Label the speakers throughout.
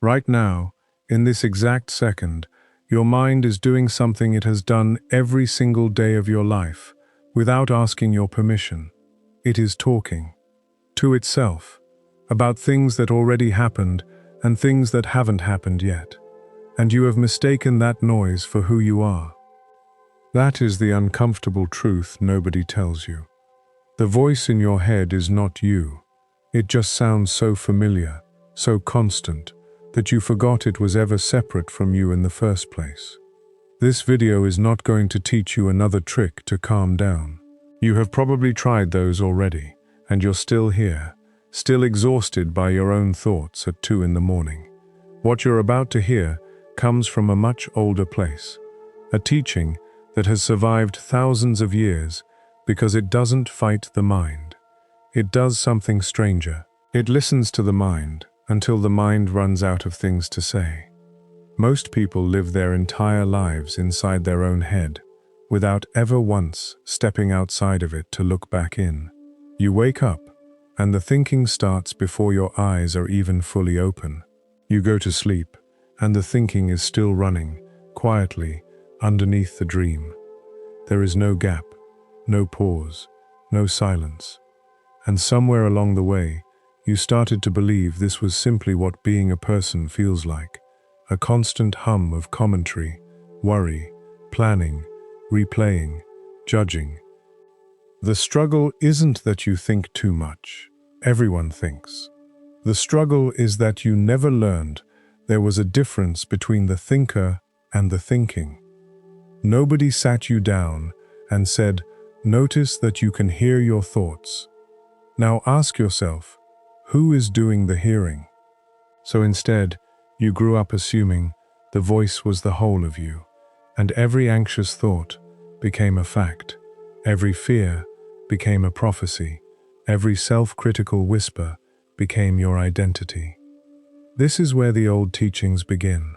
Speaker 1: Right now, in this exact second, your mind is doing something it has done every single day of your life, without asking your permission. It is talking to itself about things that already happened and things that haven't happened yet. And you have mistaken that noise for who you are. That is the uncomfortable truth nobody tells you. The voice in your head is not you. It just sounds so familiar, so constant, that you forgot it was ever separate from you in the first place. This video is not going to teach you another trick to calm down. You have probably tried those already, and you're still here, still exhausted by your own thoughts at 2 in the morning. What you're about to hear comes from a much older place, a teaching that has survived thousands of years because it doesn't fight the mind. It does something stranger. It listens to the mind until the mind runs out of things to say. Most people live their entire lives inside their own head, without ever once stepping outside of it to look back in. You wake up, and the thinking starts before your eyes are even fully open. You go to sleep, and the thinking is still running, quietly, underneath the dream. There is no gap, no pause, no silence. And somewhere along the way, you started to believe this was simply what being a person feels like, a constant hum of commentary, worry, planning, replaying, judging. The struggle isn't that you think too much. Everyone thinks. The struggle is that you never learned there was a difference between the thinker and the thinking. Nobody sat you down and said, "Notice that you can hear your thoughts. Now ask yourself, who is doing the hearing?" So instead, you grew up assuming the voice was the whole of you, and every anxious thought became a fact. Every fear became a prophecy. Every self-critical whisper became your identity. This is where the old teachings begin,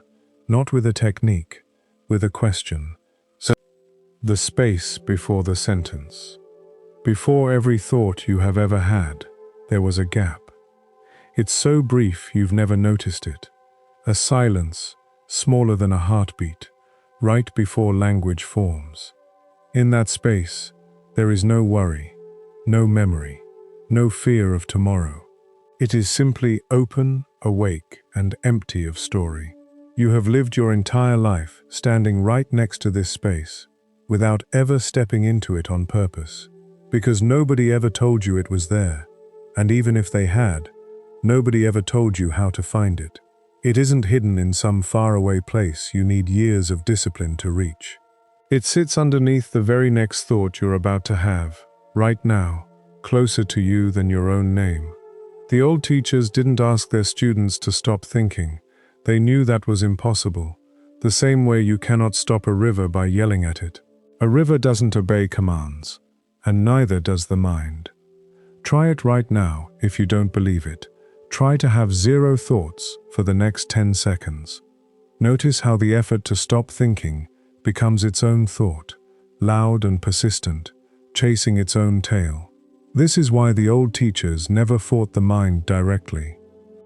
Speaker 1: not with a technique, with a question. So, the space before the sentence. Before every thought you have ever had, there was a gap. It's so brief you've never noticed it. A silence, smaller than a heartbeat, right before language forms. In that space, there is no worry, no memory, no fear of tomorrow. It is simply open, awake, and empty of story. You have lived your entire life standing right next to this space, without ever stepping into it on purpose, because nobody ever told you it was there, and even if they had, nobody ever told you how to find it. It isn't hidden in some faraway place you need years of discipline to reach. It sits underneath the very next thought you're about to have, right now, closer to you than your own name. The old teachers didn't ask their students to stop thinking. They knew that was impossible, the same way you cannot stop a river by yelling at it. A river doesn't obey commands, and neither does the mind. Try it right now if you don't believe it. Try to have 0 thoughts for the next 10 seconds. Notice how the effort to stop thinking becomes its own thought, loud and persistent, chasing its own tail. This is why the old teachers never fought the mind directly.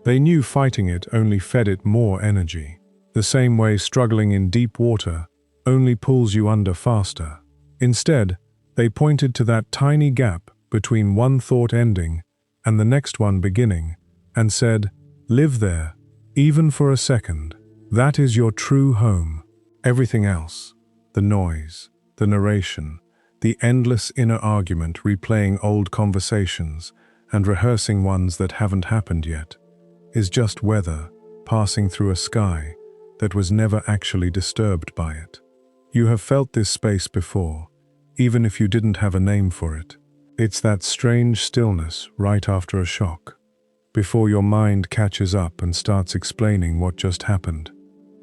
Speaker 1: They knew fighting it only fed it more energy, the same way struggling in deep water only pulls you under faster. Instead, they pointed to that tiny gap between one thought ending and the next one beginning, and said, "Live there, even for a second. That is your true home." Everything else, the noise, the narration, the endless inner argument replaying old conversations and rehearsing ones that haven't happened yet, is just weather passing through a sky that was never actually disturbed by it. You have felt this space before, even if you didn't have a name for it. It's that strange stillness right after a shock, before your mind catches up and starts explaining what just happened.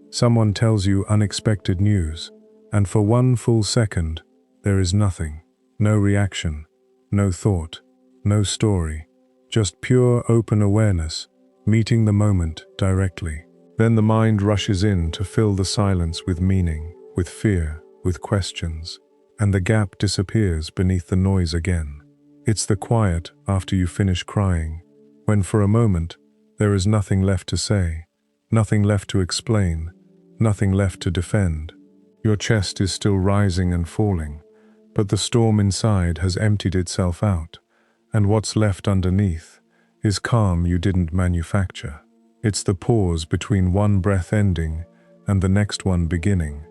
Speaker 1: Someone tells you unexpected news, and for one full second, there is nothing, no reaction, no thought, no story, just pure open awareness, meeting the moment directly. Then the mind rushes in to fill the silence with meaning, with fear, with questions, and the gap disappears beneath the noise again. It's the quiet after you finish crying, when for a moment there is nothing left to say, Nothing left to explain, nothing left to defend. Your chest is still rising and falling, but the storm inside has emptied itself out, and what's left underneath is calm you didn't manufacture. It's the pause between one breath ending and the next one beginning,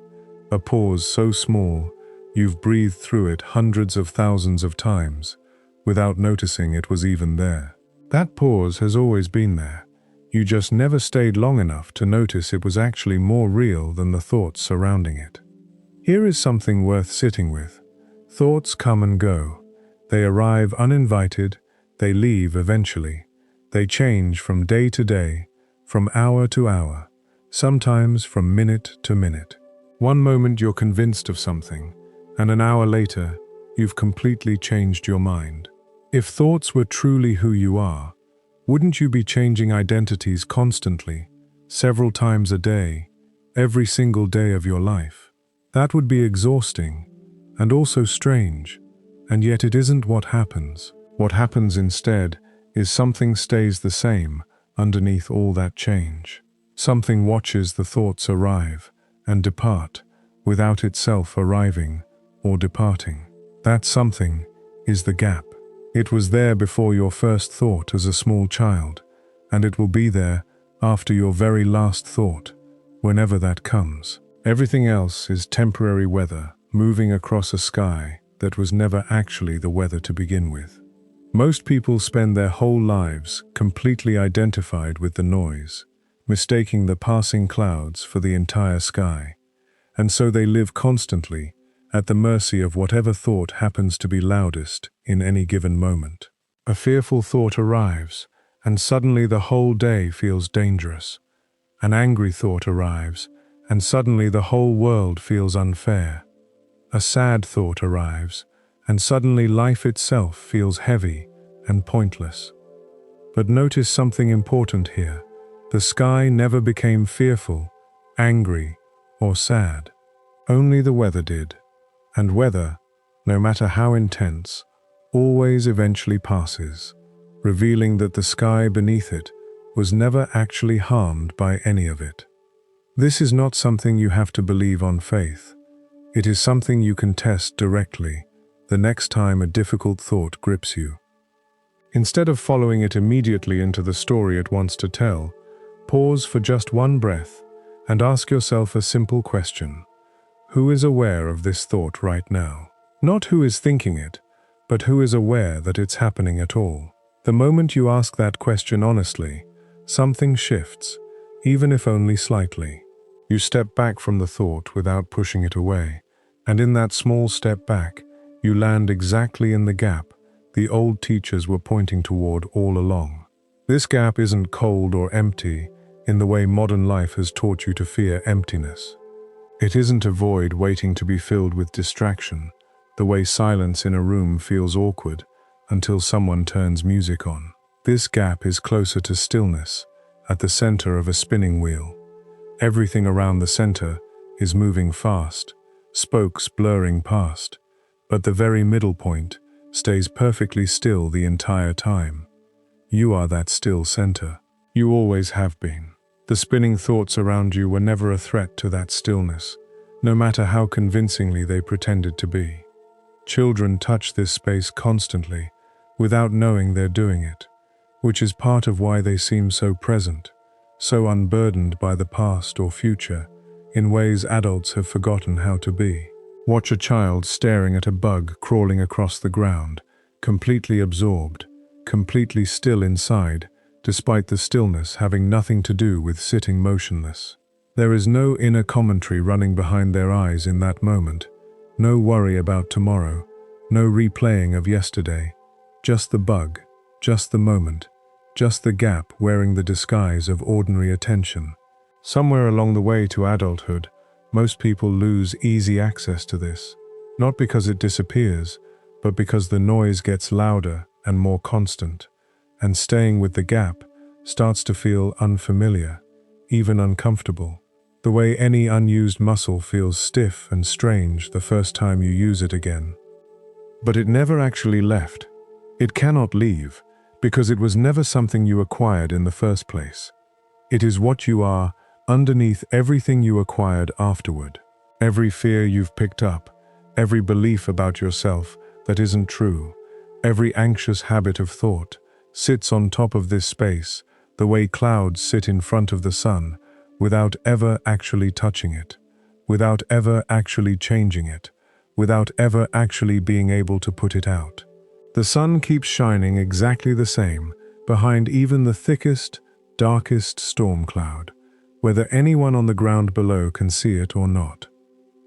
Speaker 1: a pause so small you've breathed through it hundreds of thousands of times without noticing it was even there. That pause has always been there. You just never stayed long enough to notice it was actually more real than the thoughts surrounding it. Here is something worth sitting with. Thoughts come and go. They arrive uninvited, they leave eventually. They change from day to day, from hour to hour, sometimes from minute to minute. One moment you're convinced of something, and an hour later, you've completely changed your mind. If thoughts were truly who you are, wouldn't you be changing identities constantly, several times a day, every single day of your life? That would be exhausting, and also strange, and yet it isn't what happens. What happens instead is something stays the same underneath all that change. Something watches the thoughts arrive and depart without itself arriving or departing. That something is the gap. It was there before your first thought as a small child, and it will be there after your very last thought, whenever that comes. Everything else is temporary weather moving across a sky that was never actually the weather to begin with. Most people spend their whole lives completely identified with the noise, mistaking the passing clouds for the entire sky, and so they live constantly at the mercy of whatever thought happens to be loudest in any given moment. A fearful thought arrives, and suddenly the whole day feels dangerous. An angry thought arrives, and suddenly the whole world feels unfair. A sad thought arrives, and suddenly life itself feels heavy and pointless. But notice something important here. The sky never became fearful, angry, or sad. Only the weather did. And weather, no matter how intense, always eventually passes, revealing that the sky beneath it was never actually harmed by any of it. This is not something you have to believe on faith. It is something you can test directly the next time a difficult thought grips you. Instead of following it immediately into the story it wants to tell, pause for just one breath and ask yourself a simple question. Who is aware of this thought right now? Not who is thinking it, but who is aware that it's happening at all. The moment you ask that question honestly, something shifts, even if only slightly. You step back from the thought without pushing it away, and in that small step back, you land exactly in the gap the old teachers were pointing toward all along. This gap isn't cold or empty in the way modern life has taught you to fear emptiness. It isn't a void waiting to be filled with distraction, the way silence in a room feels awkward until someone turns music on. This gap is closer to stillness, at the center of a spinning wheel. Everything around the center is moving fast, spokes blurring past, but the very middle point stays perfectly still the entire time. You are that still center. You always have been. The spinning thoughts around you were never a threat to that stillness, no matter how convincingly they pretended to be. Children touch this space constantly, without knowing they're doing it, which is part of why they seem so present, so unburdened by the past or future, in ways adults have forgotten how to be. Watch a child staring at a bug crawling across the ground, completely absorbed, completely still inside, despite the stillness having nothing to do with sitting motionless. There is no inner commentary running behind their eyes in that moment, no worry about tomorrow, no replaying of yesterday, just the bug, just the moment, just the gap wearing the disguise of ordinary attention. Somewhere along the way to adulthood, most people lose easy access to this, not because it disappears, but because the noise gets louder and more constant, and staying with the gap starts to feel unfamiliar, even uncomfortable. The way any unused muscle feels stiff and strange the first time you use it again. But it never actually left. It cannot leave, because it was never something you acquired in the first place. It is what you are underneath everything you acquired afterward. Every fear you've picked up, every belief about yourself that isn't true, every anxious habit of thought sits on top of this space, the way clouds sit in front of the sun, without ever actually touching it, without ever actually changing it, without ever actually being able to put it out. The sun keeps shining exactly the same behind even the thickest, darkest storm cloud, whether anyone on the ground below can see it or not.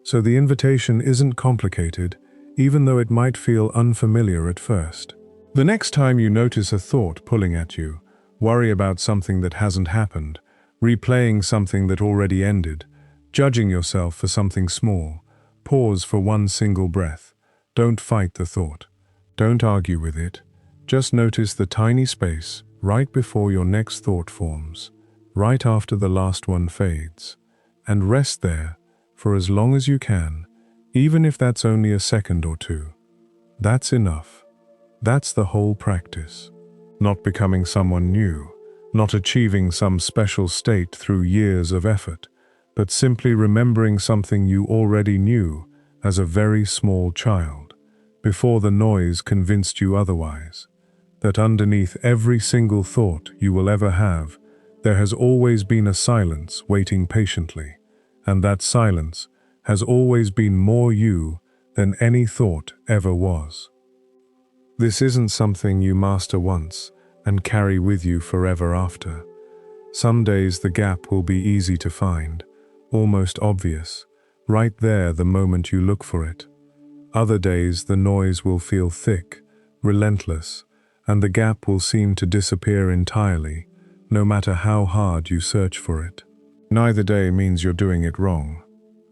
Speaker 1: So the invitation isn't complicated, even though it might feel unfamiliar at first. The next time you notice a thought pulling at you, worry about something that hasn't happened, replaying something that already ended, judging yourself for something small, pause for one single breath. Don't fight the thought. Don't argue with it. Just notice the tiny space right before your next thought forms, right after the last one fades, and rest there for as long as you can, even if that's only a second or two. That's enough. That's the whole practice. Not becoming someone new, not achieving some special state through years of effort, but simply remembering something you already knew as a very small child, before the noise convinced you otherwise. That underneath every single thought you will ever have, there has always been a silence waiting patiently, and that silence has always been more you than any thought ever was. This isn't something you master once and carry with you forever after. Some days the gap will be easy to find, almost obvious, right there the moment you look for it. Other days the noise will feel thick, relentless, and the gap will seem to disappear entirely, no matter how hard you search for it. Neither day means you're doing it wrong.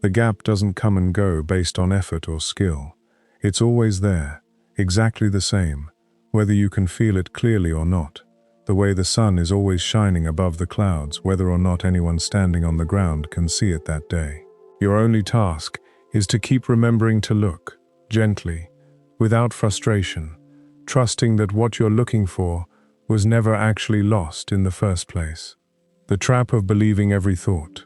Speaker 1: The gap doesn't come and go based on effort or skill. It's always there, exactly the same, whether you can feel it clearly or not. The way the sun is always shining above the clouds, whether or not anyone standing on the ground can see it that day. Your only task is to keep remembering to look, gently, without frustration, trusting that what you're looking for was never actually lost in the first place. The trap of believing every thought.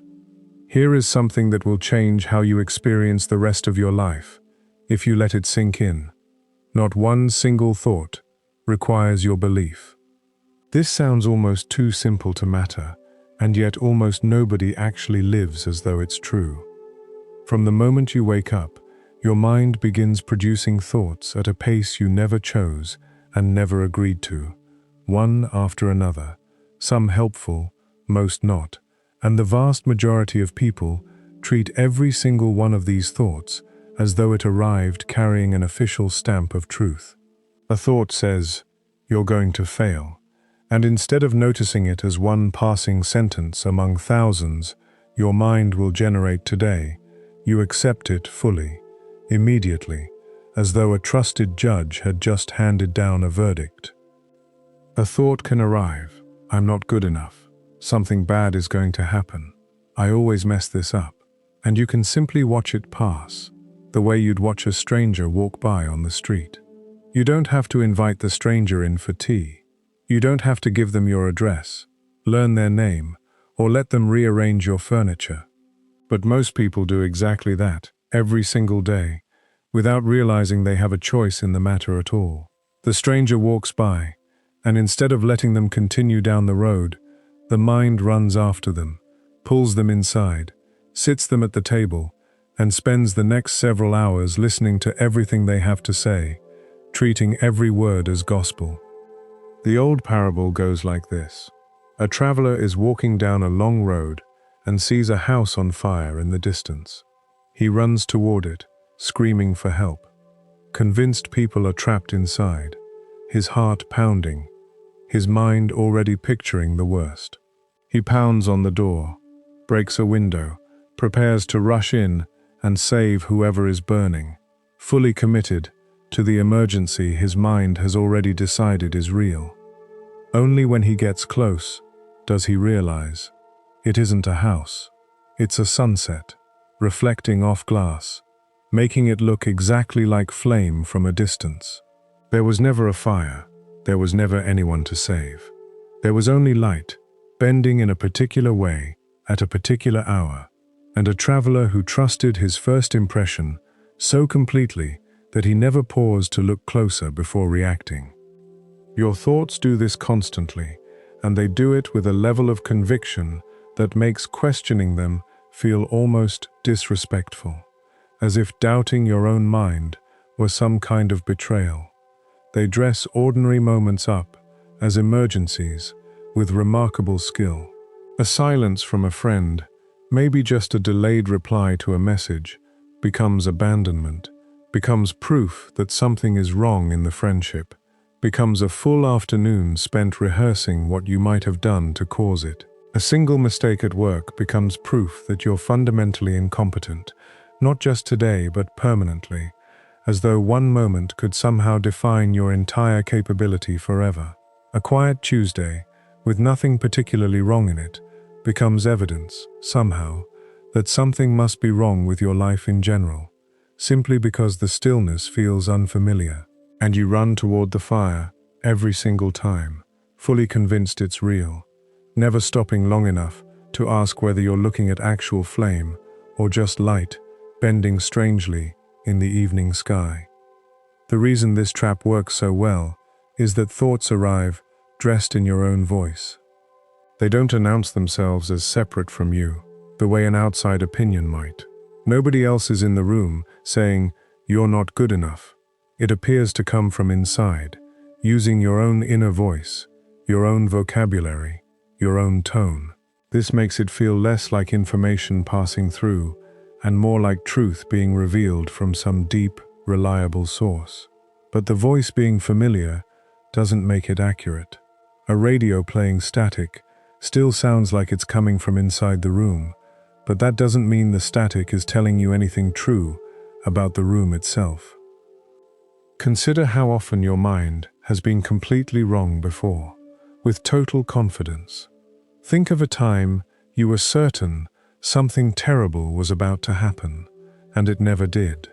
Speaker 1: Here is something that will change how you experience the rest of your life, if you let it sink in. Not one single thought requires your belief. This sounds almost too simple to matter, and yet almost nobody actually lives as though it's true. From the moment you wake up, your mind begins producing thoughts at a pace you never chose and never agreed to, one after another, some helpful, most not, and the vast majority of people treat every single one of these thoughts as though it arrived carrying an official stamp of truth. A thought says, "You're going to fail," and instead of noticing it as one passing sentence among thousands your mind will generate today, you accept it fully, immediately, as though a trusted judge had just handed down a verdict. A thought can arrive, "I'm not good enough. Something bad is going to happen. I always mess this up." And you can simply watch it pass, the way you'd watch a stranger walk by on the street. You don't have to invite the stranger in for tea. You don't have to give them your address, learn their name, or let them rearrange your furniture. But most people do exactly that, every single day, without realizing they have a choice in the matter at all. The stranger walks by, and instead of letting them continue down the road, the mind runs after them, pulls them inside, sits them at the table, and spends the next several hours listening to everything they have to say, treating every word as gospel. The old parable goes like this. A traveler is walking down a long road and sees a house on fire in the distance. He runs toward it, screaming for help. Convinced people are trapped inside, his heart pounding, his mind already picturing the worst. He pounds on the door, breaks a window, prepares to rush in and save whoever is burning, fully committed to the emergency his mind has already decided is real. Only when he gets close does he realize it isn't a house. It's a sunset, reflecting off glass, making it look exactly like flame from a distance. There was never a fire. There was never anyone to save. There was only light, bending in a particular way, at a particular hour, and a traveler who trusted his first impression so completely that he never paused to look closer before reacting. Your thoughts do this constantly, and they do it with a level of conviction that makes questioning them feel almost disrespectful, as if doubting your own mind were some kind of betrayal. They dress ordinary moments up as emergencies with remarkable skill. A silence from a friend, maybe just a delayed reply to a message, becomes abandonment, becomes proof that something is wrong in the friendship, becomes a full afternoon spent rehearsing what you might have done to cause it. A single mistake at work becomes proof that you're fundamentally incompetent, not just today but permanently, as though one moment could somehow define your entire capability forever. A quiet Tuesday, with nothing particularly wrong in it, becomes evidence, somehow, that something must be wrong with your life in general, simply because the stillness feels unfamiliar, and you run toward the fire every single time, fully convinced it's real, never stopping long enough to ask whether you're looking at actual flame or just light bending strangely in the evening sky. The reason this trap works so well is that thoughts arrive dressed in your own voice. They don't announce themselves as separate from you, the way an outside opinion might. Nobody else is in the room saying, "You're not good enough." It appears to come from inside, using your own inner voice, your own vocabulary, your own tone. This makes it feel less like information passing through and more like truth being revealed from some deep, reliable source. But the voice being familiar doesn't make it accurate. A radio playing static still sounds like it's coming from inside the room, but that doesn't mean the static is telling you anything true about the room itself. Consider how often your mind has been completely wrong before, with total confidence. Think of a time you were certain something terrible was about to happen, and it never did.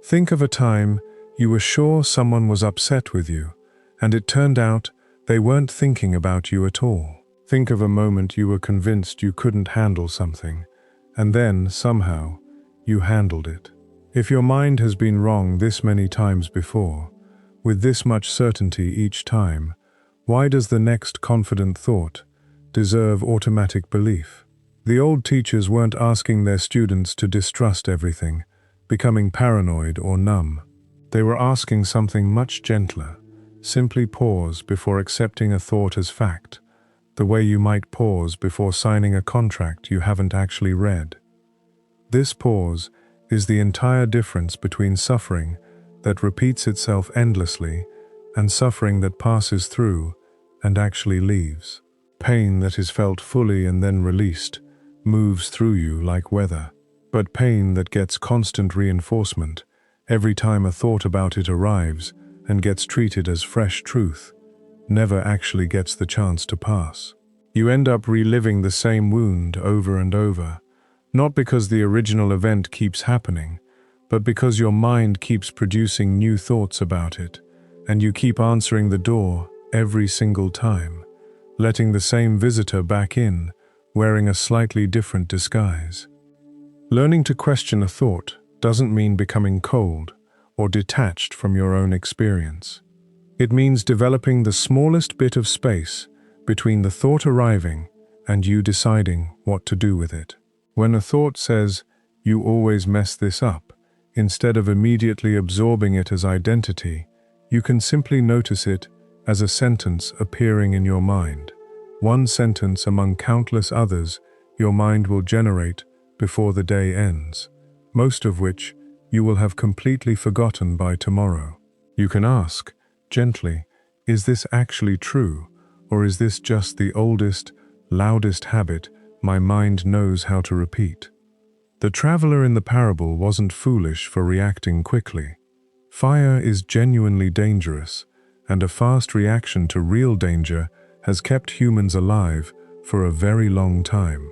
Speaker 1: Think of a time you were sure someone was upset with you, and it turned out they weren't thinking about you at all. Think of a moment you were convinced you couldn't handle something, and then, somehow, you handled it. If your mind has been wrong this many times before, with this much certainty each time, why does the next confident thought deserve automatic belief? The old teachers weren't asking their students to distrust everything, becoming paranoid or numb. They were asking something much gentler. Simply pause before accepting a thought as fact, the way you might pause before signing a contract you haven't actually read. This pause is the entire difference between suffering that repeats itself endlessly and suffering that passes through and actually leaves. Pain that is felt fully and then released moves through you like weather, but pain that gets constant reinforcement every time a thought about it arrives and gets treated as fresh truth never actually gets the chance to pass. You end up reliving the same wound over and over, not because the original event keeps happening, but because your mind keeps producing new thoughts about it, and you keep answering the door every single time, letting the same visitor back in, wearing a slightly different disguise. Learning to question a thought doesn't mean becoming cold or detached from your own experience. It means developing the smallest bit of space between the thought arriving and you deciding what to do with it. When a thought says, "You always mess this up," instead of immediately absorbing it as identity, you can simply notice it as a sentence appearing in your mind. One sentence among countless others your mind will generate before the day ends, most of which you will have completely forgotten by tomorrow. You can ask, gently, is this actually true, or is this just the oldest, loudest habit my mind knows how to repeat? The traveler in the parable wasn't foolish for reacting quickly. Fire is genuinely dangerous, and a fast reaction to real danger has kept humans alive for a very long time.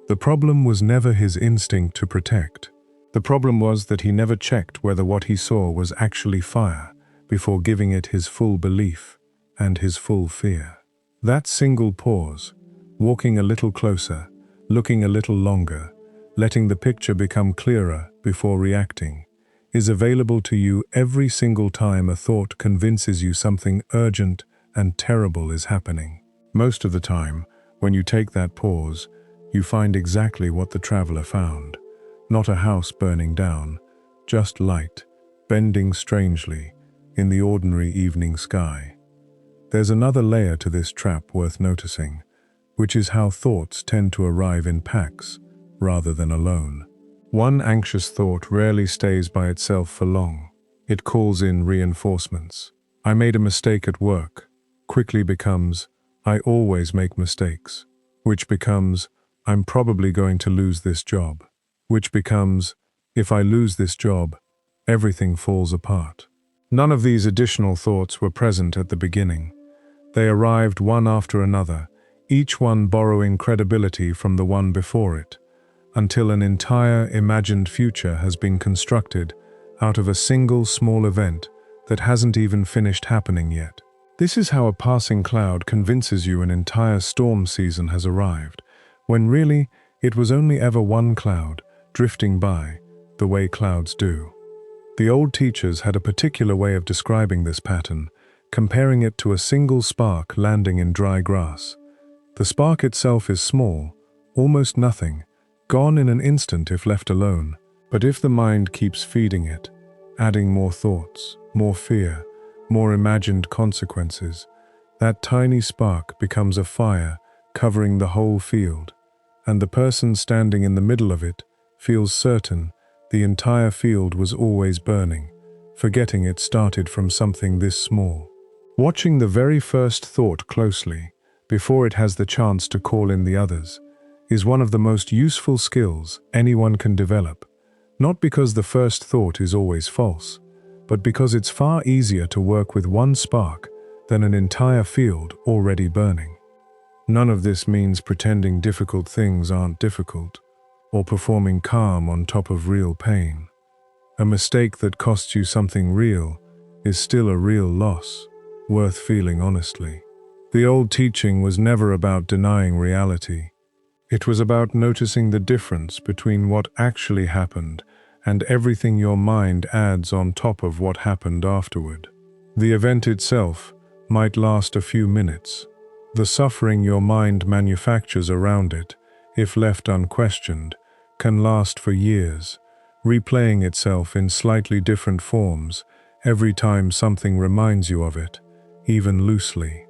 Speaker 1: The problem was never his instinct to protect. The problem was that he never checked whether what he saw was actually fire before giving it his full belief and his full fear. That single pause, walking a little closer, looking a little longer, letting the picture become clearer before reacting, is available to you every single time a thought convinces you something urgent and terrible is happening. Most of the time, when you take that pause, you find exactly what the traveler found. Not a house burning down, just light, bending strangely in the ordinary evening sky. There's another layer to this trap worth noticing, which is how thoughts tend to arrive in packs rather than alone. One anxious thought rarely stays by itself for long. It calls in reinforcements. I made a mistake at work, quickly becomes, I always make mistakes, which becomes, I'm probably going to lose this job, which becomes, if I lose this job, everything falls apart. None of these additional thoughts were present at the beginning. They arrived one after another, each one borrowing credibility from the one before it, until an entire imagined future has been constructed out of a single small event that hasn't even finished happening yet. This is how a passing cloud convinces you an entire storm season has arrived, when really it was only ever one cloud drifting by, the way clouds do. The old teachers had a particular way of describing this pattern, comparing it to a single spark landing in dry grass. The spark itself is small, almost nothing, gone in an instant if left alone. But if the mind keeps feeding it, adding more thoughts, more fear, more imagined consequences, that tiny spark becomes a fire covering the whole field, and the person standing in the middle of it feels certain the entire field was always burning, forgetting it started from something this small. Watching the very first thought closely, before it has the chance to call in the others, is one of the most useful skills anyone can develop, not because the first thought is always false, but because it's far easier to work with one spark than an entire field already burning. None of this means pretending difficult things aren't difficult, or performing calm on top of real pain. A mistake that costs you something real is still a real loss, worth feeling honestly. The old teaching was never about denying reality. It was about noticing the difference between what actually happened and everything your mind adds on top of what happened afterward. The event itself might last a few minutes. The suffering your mind manufactures around it, if left unquestioned, can last for years, replaying itself in slightly different forms every time something reminds you of it, even loosely.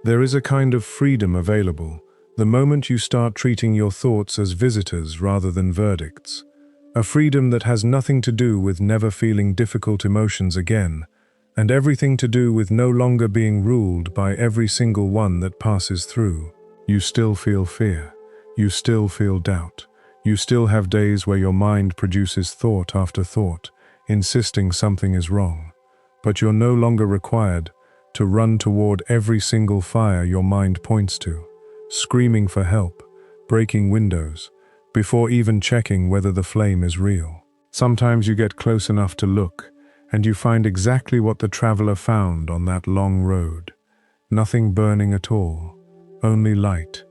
Speaker 1: There is a kind of freedom available the moment you start treating your thoughts as visitors rather than verdicts. A freedom that has nothing to do with never feeling difficult emotions again, and everything to do with no longer being ruled by every single one that passes through. You still feel fear. You still feel doubt. You still have days where your mind produces thought after thought, insisting something is wrong. But you're no longer required to run toward every single fire your mind points to, screaming for help, breaking windows, before even checking whether the flame is real. Sometimes you get close enough to look, and you find exactly what the traveler found on that long road. Nothing burning at all, only light,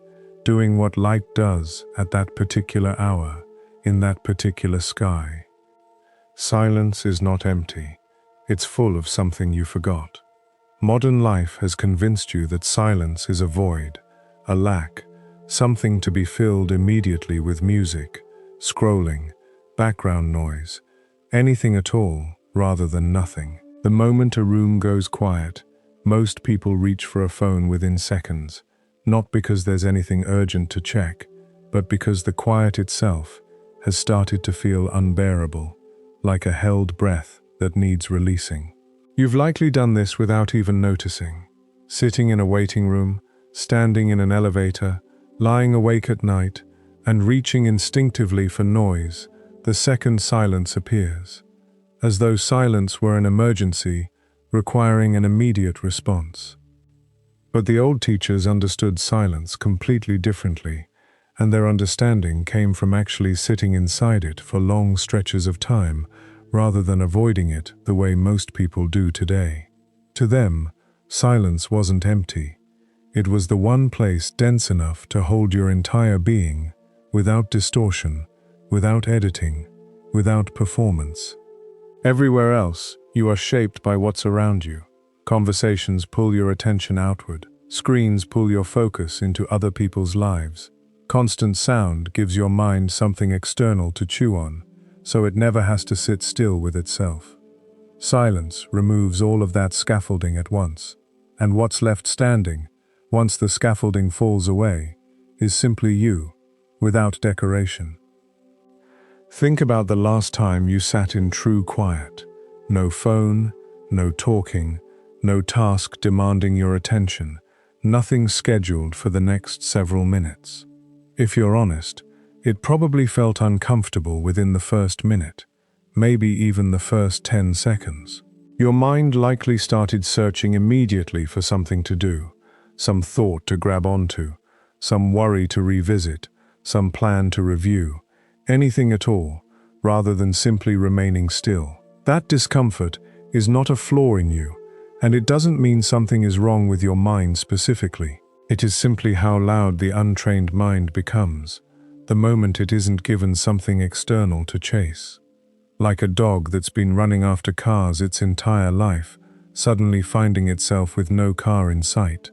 Speaker 1: doing what light does at that particular hour, in that particular sky. Silence is not empty, it's full of something you forgot. Modern life has convinced you that silence is a void, a lack, something to be filled immediately with music, scrolling, background noise, anything at all rather than nothing. The moment a room goes quiet, most people reach for a phone within seconds, not because there's anything urgent to check, but because the quiet itself has started to feel unbearable, like a held breath that needs releasing. You've likely done this without even noticing. Sitting in a waiting room, standing in an elevator, lying awake at night, and reaching instinctively for noise the second silence appears, as though silence were an emergency requiring an immediate response. But the old teachers understood silence completely differently, and their understanding came from actually sitting inside it for long stretches of time, rather than avoiding it the way most people do today. To them, silence wasn't empty. It was the one place dense enough to hold your entire being without distortion, without editing, without performance. Everywhere else, you are shaped by what's around you. Conversations pull your attention outward. Screens pull your focus into other people's lives. Constant sound gives your mind something external to chew on, so it never has to sit still with itself. Silence removes all of that scaffolding at once, and what's left standing, once the scaffolding falls away, is simply you, without decoration. Think about the last time you sat in true quiet. No phone, no talking, no task demanding your attention, nothing scheduled for the next several minutes. If you're honest, it probably felt uncomfortable within the first minute, maybe even the first 10 seconds. Your mind likely started searching immediately for something to do, some thought to grab onto, some worry to revisit, some plan to review, anything at all, rather than simply remaining still. That discomfort is not a flaw in you, and it doesn't mean something is wrong with your mind specifically. It is simply how loud the untrained mind becomes, the moment it isn't given something external to chase. Like a dog that's been running after cars its entire life, suddenly finding itself with no car in sight.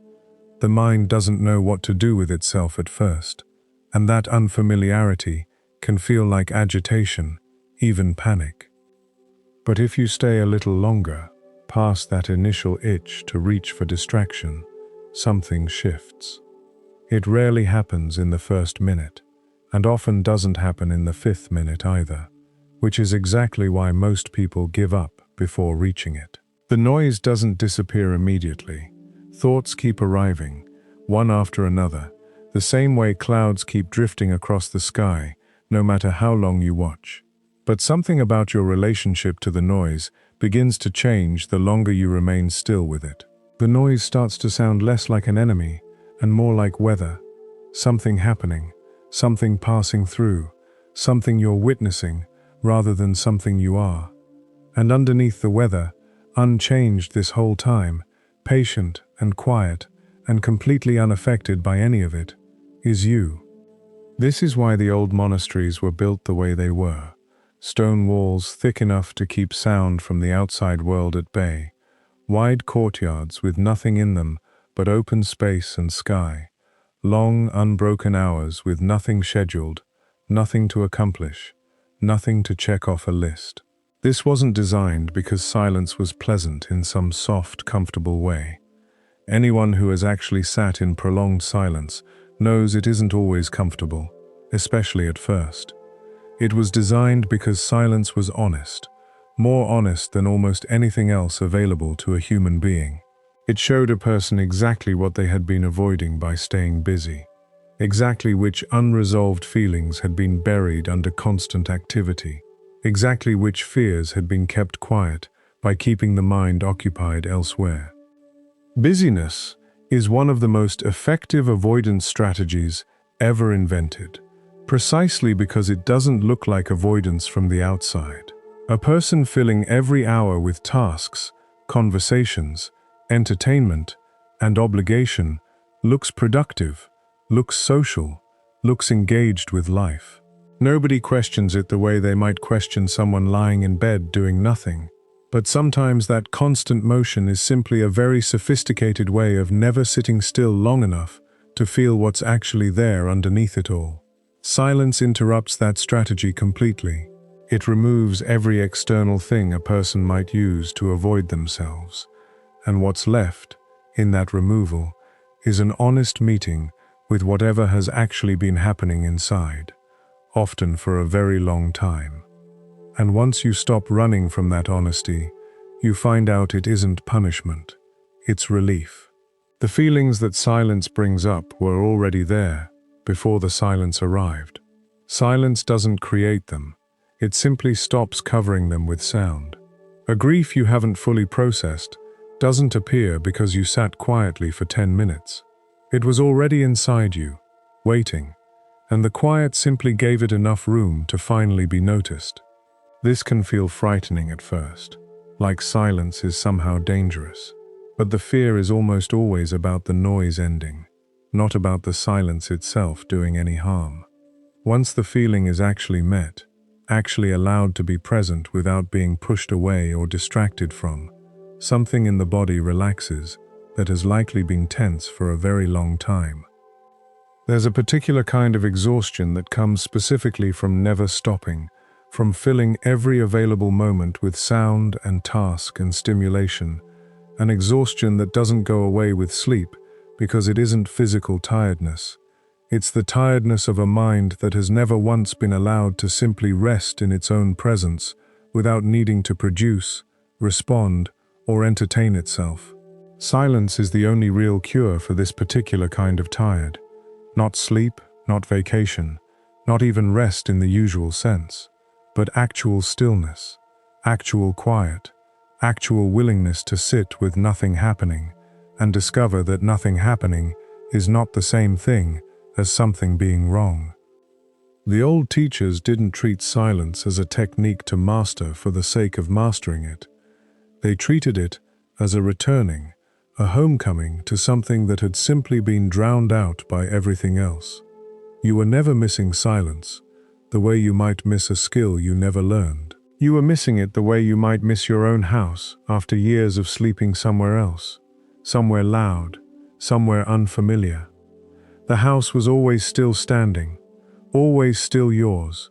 Speaker 1: The mind doesn't know what to do with itself at first, and that unfamiliarity can feel like agitation, even panic. But if you stay a little longer, past that initial itch to reach for distraction, something shifts. It rarely happens in the first minute, and often doesn't happen in the 5th minute either, which is exactly why most people give up before reaching it. The noise doesn't disappear immediately. Thoughts keep arriving, one after another, the same way clouds keep drifting across the sky, no matter how long you watch. But something about your relationship to the noise begins to change the longer you remain still with it. The noise starts to sound less like an enemy and more like weather, something happening, something passing through, something you're witnessing rather than something you are. And underneath the weather, unchanged this whole time, patient and quiet and completely unaffected by any of it, is you. This is why the old monasteries were built the way they were. Stone walls thick enough to keep sound from the outside world at bay, wide courtyards with nothing in them but open space and sky, long unbroken hours with nothing scheduled, nothing to accomplish, nothing to check off a list. This wasn't designed because silence was pleasant in some soft, comfortable way. Anyone who has actually sat in prolonged silence knows it isn't always comfortable, especially at first. It was designed because silence was honest, more honest than almost anything else available to a human being. It showed a person exactly what they had been avoiding by staying busy, exactly which unresolved feelings had been buried under constant activity, exactly which fears had been kept quiet by keeping the mind occupied elsewhere. Busyness is one of the most effective avoidance strategies ever invented, precisely because it doesn't look like avoidance from the outside. A person filling every hour with tasks, conversations, entertainment, and obligation looks productive, looks social, looks engaged with life. Nobody questions it the way they might question someone lying in bed doing nothing. But sometimes that constant motion is simply a very sophisticated way of never sitting still long enough to feel what's actually there underneath it all. Silence interrupts that strategy completely. It removes every external thing a person might use to avoid themselves. And what's left, in that removal, is an honest meeting with whatever has actually been happening inside, often for a very long time. And once you stop running from that honesty, you find out it isn't punishment, it's relief. The feelings that silence brings up were already there before the silence arrived. Silence doesn't create them, it simply stops covering them with sound. A grief you haven't fully processed doesn't appear because you sat quietly for 10 minutes. It was already inside you, waiting, and the quiet simply gave it enough room to finally be noticed. This can feel frightening at first, like silence is somehow dangerous. But the fear is almost always about the noise ending, not about the silence itself doing any harm. Once the feeling is actually met, actually allowed to be present without being pushed away or distracted from, something in the body relaxes that has likely been tense for a very long time. There's a particular kind of exhaustion that comes specifically from never stopping, from filling every available moment with sound and task and stimulation, an exhaustion that doesn't go away with sleep because it isn't physical tiredness. It's the tiredness of a mind that has never once been allowed to simply rest in its own presence without needing to produce, respond, or entertain itself. Silence is the only real cure for this particular kind of tired. Not sleep, not vacation, not even rest in the usual sense, but actual stillness, actual quiet, actual willingness to sit with nothing happening and discover that nothing happening is not the same thing as something being wrong. The old teachers didn't treat silence as a technique to master for the sake of mastering it. They treated it as a returning, a homecoming to something that had simply been drowned out by everything else. You were never missing silence, the way you might miss a skill you never learned. You were missing it the way you might miss your own house after years of sleeping somewhere else, somewhere loud, somewhere unfamiliar. The house was always still standing, always still yours,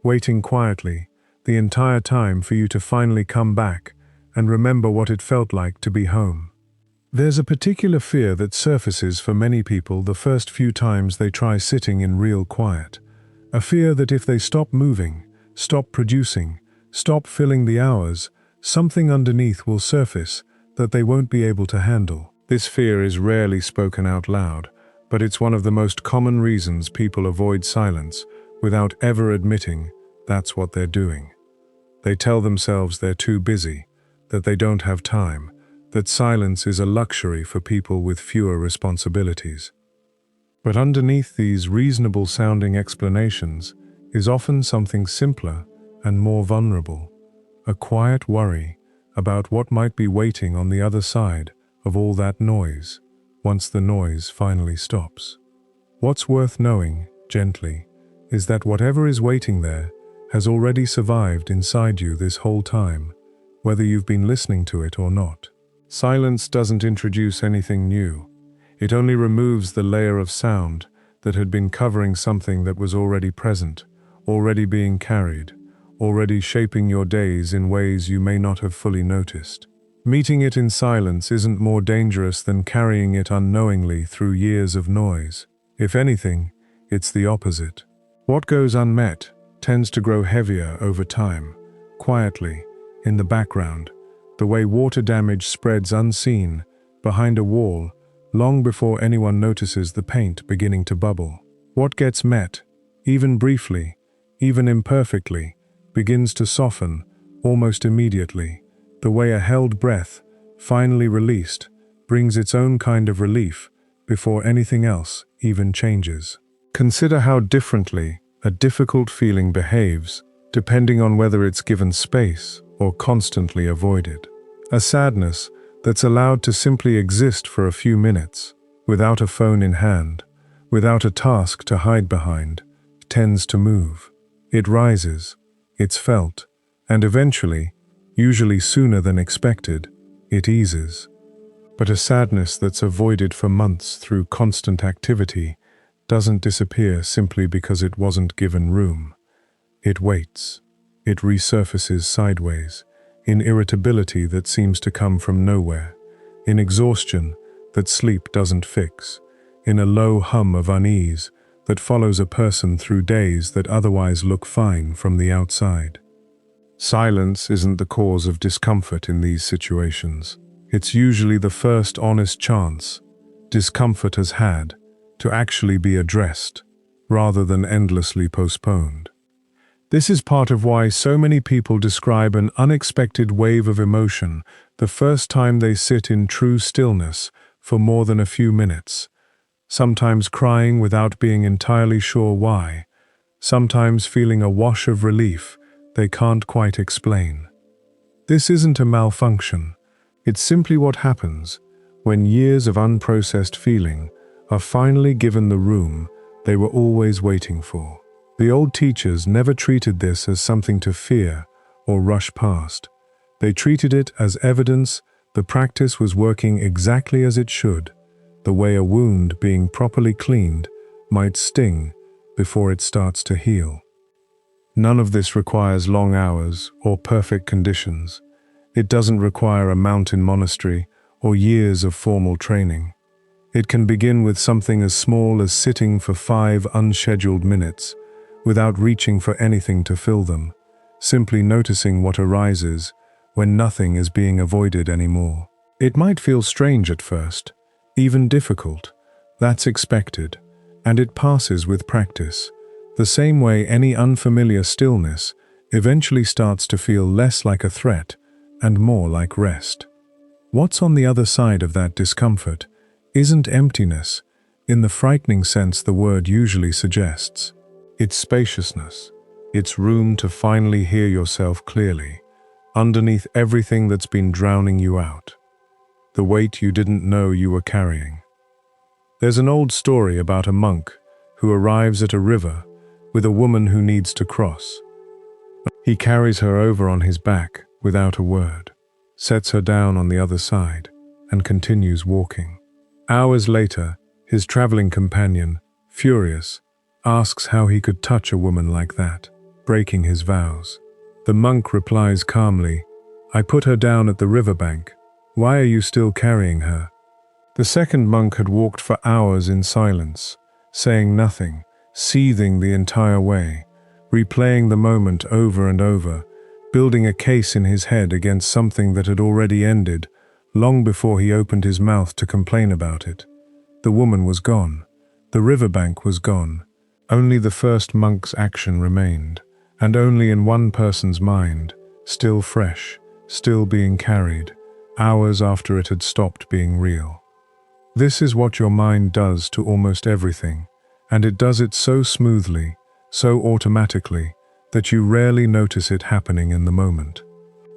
Speaker 1: waiting quietly the entire time for you to finally come back and remember what it felt like to be home. There's a particular fear that surfaces for many people the first few times they try sitting in real quiet. A fear that if they stop moving, stop producing, stop filling the hours, something underneath will surface that they won't be able to handle. This fear is rarely spoken out loud, but it's one of the most common reasons people avoid silence without ever admitting that's what they're doing. They tell themselves they're too busy, that they don't have time, that silence is a luxury for people with fewer responsibilities. But underneath these reasonable-sounding explanations is often something simpler and more vulnerable, a quiet worry about what might be waiting on the other side of all that noise, once the noise finally stops. What's worth knowing, gently, is that whatever is waiting there has already survived inside you this whole time, whether you've been listening to it or not. Silence doesn't introduce anything new. It only removes the layer of sound that had been covering something that was already present, already being carried, already shaping your days in ways you may not have fully noticed. Meeting it in silence isn't more dangerous than carrying it unknowingly through years of noise. If anything, it's the opposite. What goes unmet tends to grow heavier over time, quietly, in the background, the way water damage spreads unseen, behind a wall, long before anyone notices the paint beginning to bubble. What gets met, even briefly, even imperfectly, begins to soften almost immediately, the way a held breath, finally released, brings its own kind of relief before anything else even changes. Consider how differently a difficult feeling behaves, depending on whether it's given space or constantly avoided. A sadness that's allowed to simply exist for a few minutes, without a phone in hand, without a task to hide behind, tends to move. It rises, it's felt, and eventually, usually sooner than expected, it eases. But a sadness that's avoided for months through constant activity doesn't disappear simply because it wasn't given room. It waits. It resurfaces sideways, in irritability that seems to come from nowhere, in exhaustion that sleep doesn't fix, in a low hum of unease that follows a person through days that otherwise look fine from the outside. Silence isn't the cause of discomfort in these situations. It's usually the first honest chance discomfort has had to actually be addressed, rather than endlessly postponed. This is part of why so many people describe an unexpected wave of emotion the first time they sit in true stillness for more than a few minutes, sometimes crying without being entirely sure why, sometimes feeling a wash of relief they can't quite explain. This isn't a malfunction, it's simply what happens when years of unprocessed feeling are finally given the room they were always waiting for. The old teachers never treated this as something to fear or rush past. They treated it as evidence the practice was working exactly as it should, the way a wound being properly cleaned might sting before it starts to heal. None of this requires long hours or perfect conditions. It doesn't require a mountain monastery or years of formal training. It can begin with something as small as sitting for 5 unscheduled minutes without reaching for anything to fill them, simply noticing what arises when nothing is being avoided anymore. It might feel strange at first, even difficult. That's expected, and it passes with practice. The same way any unfamiliar stillness eventually starts to feel less like a threat and more like rest. What's on the other side of that discomfort isn't emptiness, in the frightening sense the word usually suggests. It's spaciousness. It's room to finally hear yourself clearly, underneath everything that's been drowning you out. The weight you didn't know you were carrying. There's an old story about a monk who arrives at a river with a woman who needs to cross. He carries her over on his back without a word, sets her down on the other side, and continues walking. Hours later, his traveling companion, furious, asks how he could touch a woman like that, breaking his vows. The monk replies calmly, "I put her down at the riverbank. Why are you still carrying her?" The second monk had walked for hours in silence, saying nothing, seething the entire way, replaying the moment over and over, building a case in his head against something that had already ended, long before he opened his mouth to complain about it. The woman was gone. The riverbank was gone. Only the first monk's action remained, and only in one person's mind, still fresh, still being carried, hours after it had stopped being real. This is what your mind does to almost everything, and it does it so smoothly, so automatically, that you rarely notice it happening in the moment.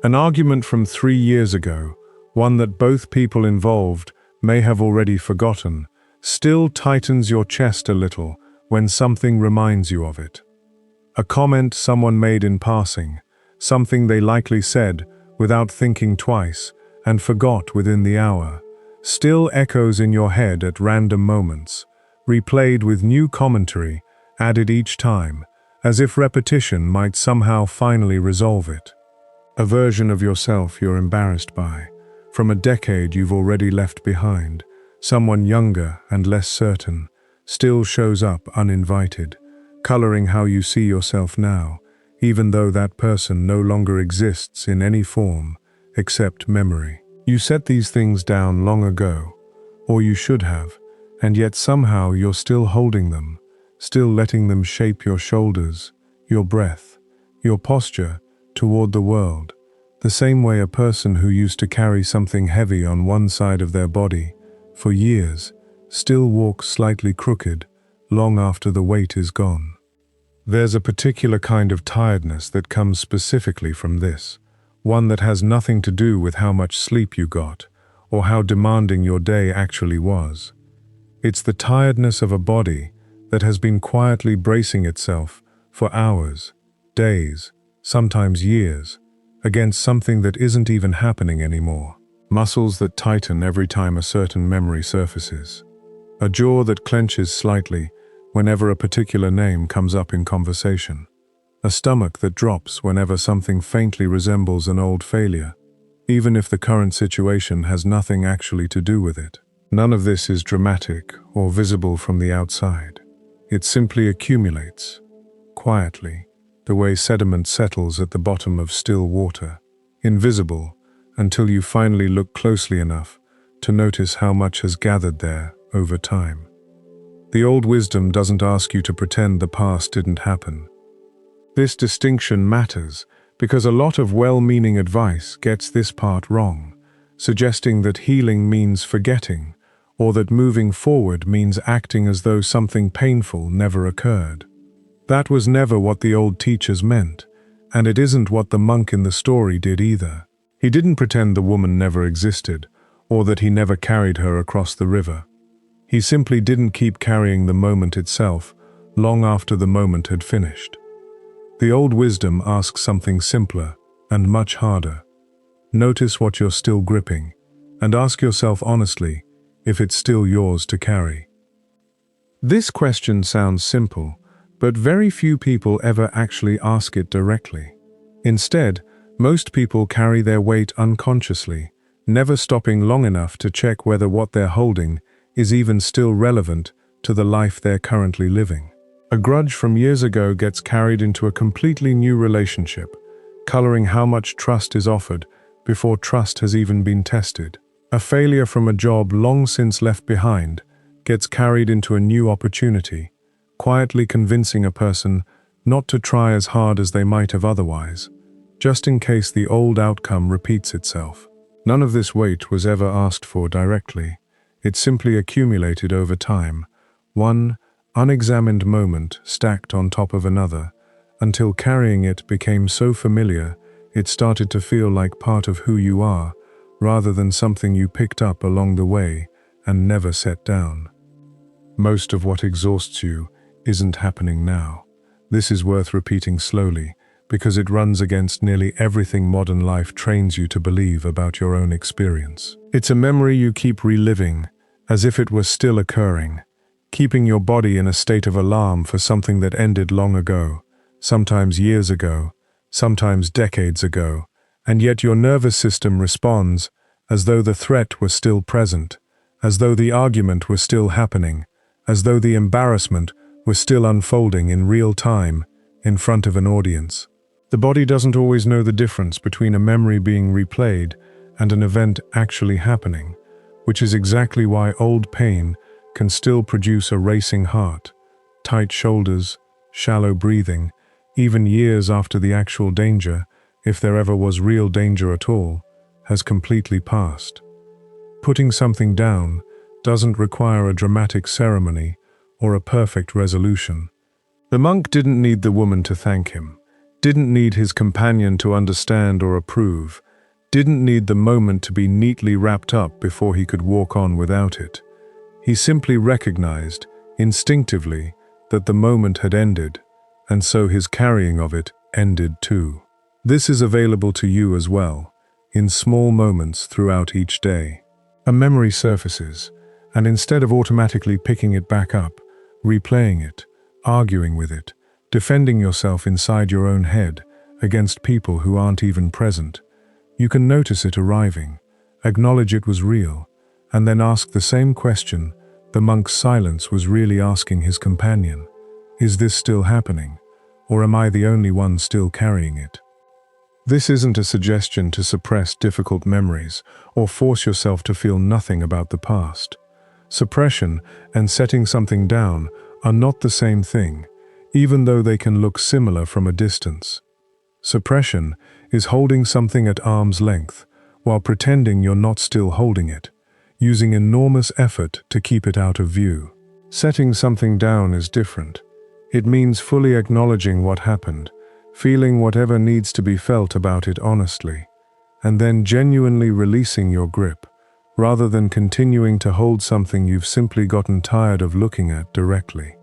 Speaker 1: An argument from 3 years ago, one that both people involved may have already forgotten, still tightens your chest a little when something reminds you of it. A comment someone made in passing, something they likely said without thinking twice and forgot within the hour, still echoes in your head at random moments, replayed with new commentary added each time, as if repetition might somehow finally resolve it. A version of yourself you're embarrassed by, from a decade you've already left behind, someone younger and less certain, still shows up uninvited, coloring how you see yourself now, even though that person no longer exists in any form except memory. You set these things down long ago, or you should have, and yet somehow you're still holding them, still letting them shape your shoulders, your breath, your posture toward the world, the same way a person who used to carry something heavy on one side of their body for years still walks slightly crooked long after the weight is gone. There's a particular kind of tiredness that comes specifically from this, one that has nothing to do with how much sleep you got or how demanding your day actually was. It's the tiredness of a body that has been quietly bracing itself for hours, days, sometimes years, against something that isn't even happening anymore. Muscles that tighten every time a certain memory surfaces. A jaw that clenches slightly whenever a particular name comes up in conversation. A stomach that drops whenever something faintly resembles an old failure, even if the current situation has nothing actually to do with it. None of this is dramatic or visible from the outside. It simply accumulates, quietly, the way sediment settles at the bottom of still water, invisible until you finally look closely enough to notice how much has gathered there over time. The old wisdom doesn't ask you to pretend the past didn't happen. This distinction matters because a lot of well-meaning advice gets this part wrong, suggesting that healing means forgetting, or that moving forward means acting as though something painful never occurred. That was never what the old teachers meant, and it isn't what the monk in the story did either. He didn't pretend the woman never existed, or that he never carried her across the river. He simply didn't keep carrying the moment itself long after the moment had finished. The old wisdom asks something simpler and much harder. Notice what you're still gripping, and ask yourself honestly if it's still yours to carry. This question sounds simple, but very few people ever actually ask it directly. Instead, most people carry their weight unconsciously, never stopping long enough to check whether what they're holding is even still relevant to the life they're currently living. A grudge from years ago gets carried into a completely new relationship, coloring how much trust is offered before trust has even been tested. A failure from a job long since left behind gets carried into a new opportunity, quietly convincing a person not to try as hard as they might have otherwise, just in case the old outcome repeats itself. None of this weight was ever asked for directly. It simply accumulated over time, one unexamined moment stacked on top of another, until carrying it became so familiar it started to feel like part of who you are, rather than something you picked up along the way and never set down. Most of what exhausts you isn't happening now. This is worth repeating slowly, because it runs against nearly everything modern life trains you to believe about your own experience. It's a memory you keep reliving, as if it was still occurring, keeping your body in a state of alarm for something that ended long ago, sometimes years ago, sometimes decades ago, and yet your nervous system responds as though the threat was still present, as though the argument was still happening, as though the embarrassment was still unfolding in real time in front of an audience. The body doesn't always know the difference between a memory being replayed and an event actually happening, which is exactly why old pain can still produce a racing heart, tight shoulders, shallow breathing, even years after the actual danger, if there ever was real danger at all, has completely passed. Putting something down doesn't require a dramatic ceremony or a perfect resolution. The monk didn't need the woman to thank him, didn't need his companion to understand or approve, didn't need the moment to be neatly wrapped up before he could walk on without it. He simply recognized, instinctively, that the moment had ended, and so his carrying of it ended too. This is available to you as well, in small moments throughout each day. A memory surfaces, and instead of automatically picking it back up, replaying it, arguing with it, defending yourself inside your own head against people who aren't even present, you can notice it arriving, acknowledge it was real, and then ask the same question the monk's silence was really asking his companion. Is this still happening, or am I the only one still carrying it? This isn't a suggestion to suppress difficult memories or force yourself to feel nothing about the past. Suppression and setting something down are not the same thing, even though they can look similar from a distance. Suppression is holding something at arm's length while pretending you're not still holding it, using enormous effort to keep it out of view. Setting something down is different. It means fully acknowledging what happened, feeling whatever needs to be felt about it honestly, and then genuinely releasing your grip, rather than continuing to hold something you've simply gotten tired of looking at directly.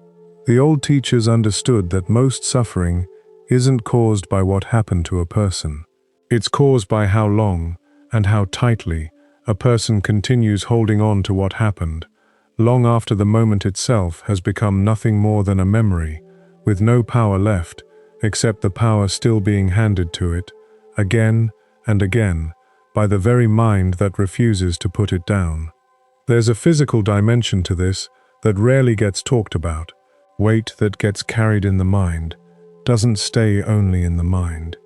Speaker 1: The old teachers understood that most suffering isn't caused by what happened to a person. It's caused by how long and how tightly a person continues holding on to what happened, long after the moment itself has become nothing more than a memory, with no power left, except the power still being handed to it, again and again, by the very mind that refuses to put it down. There's a physical dimension to this that rarely gets talked about. Weight that gets carried in the mind doesn't stay only in the mind.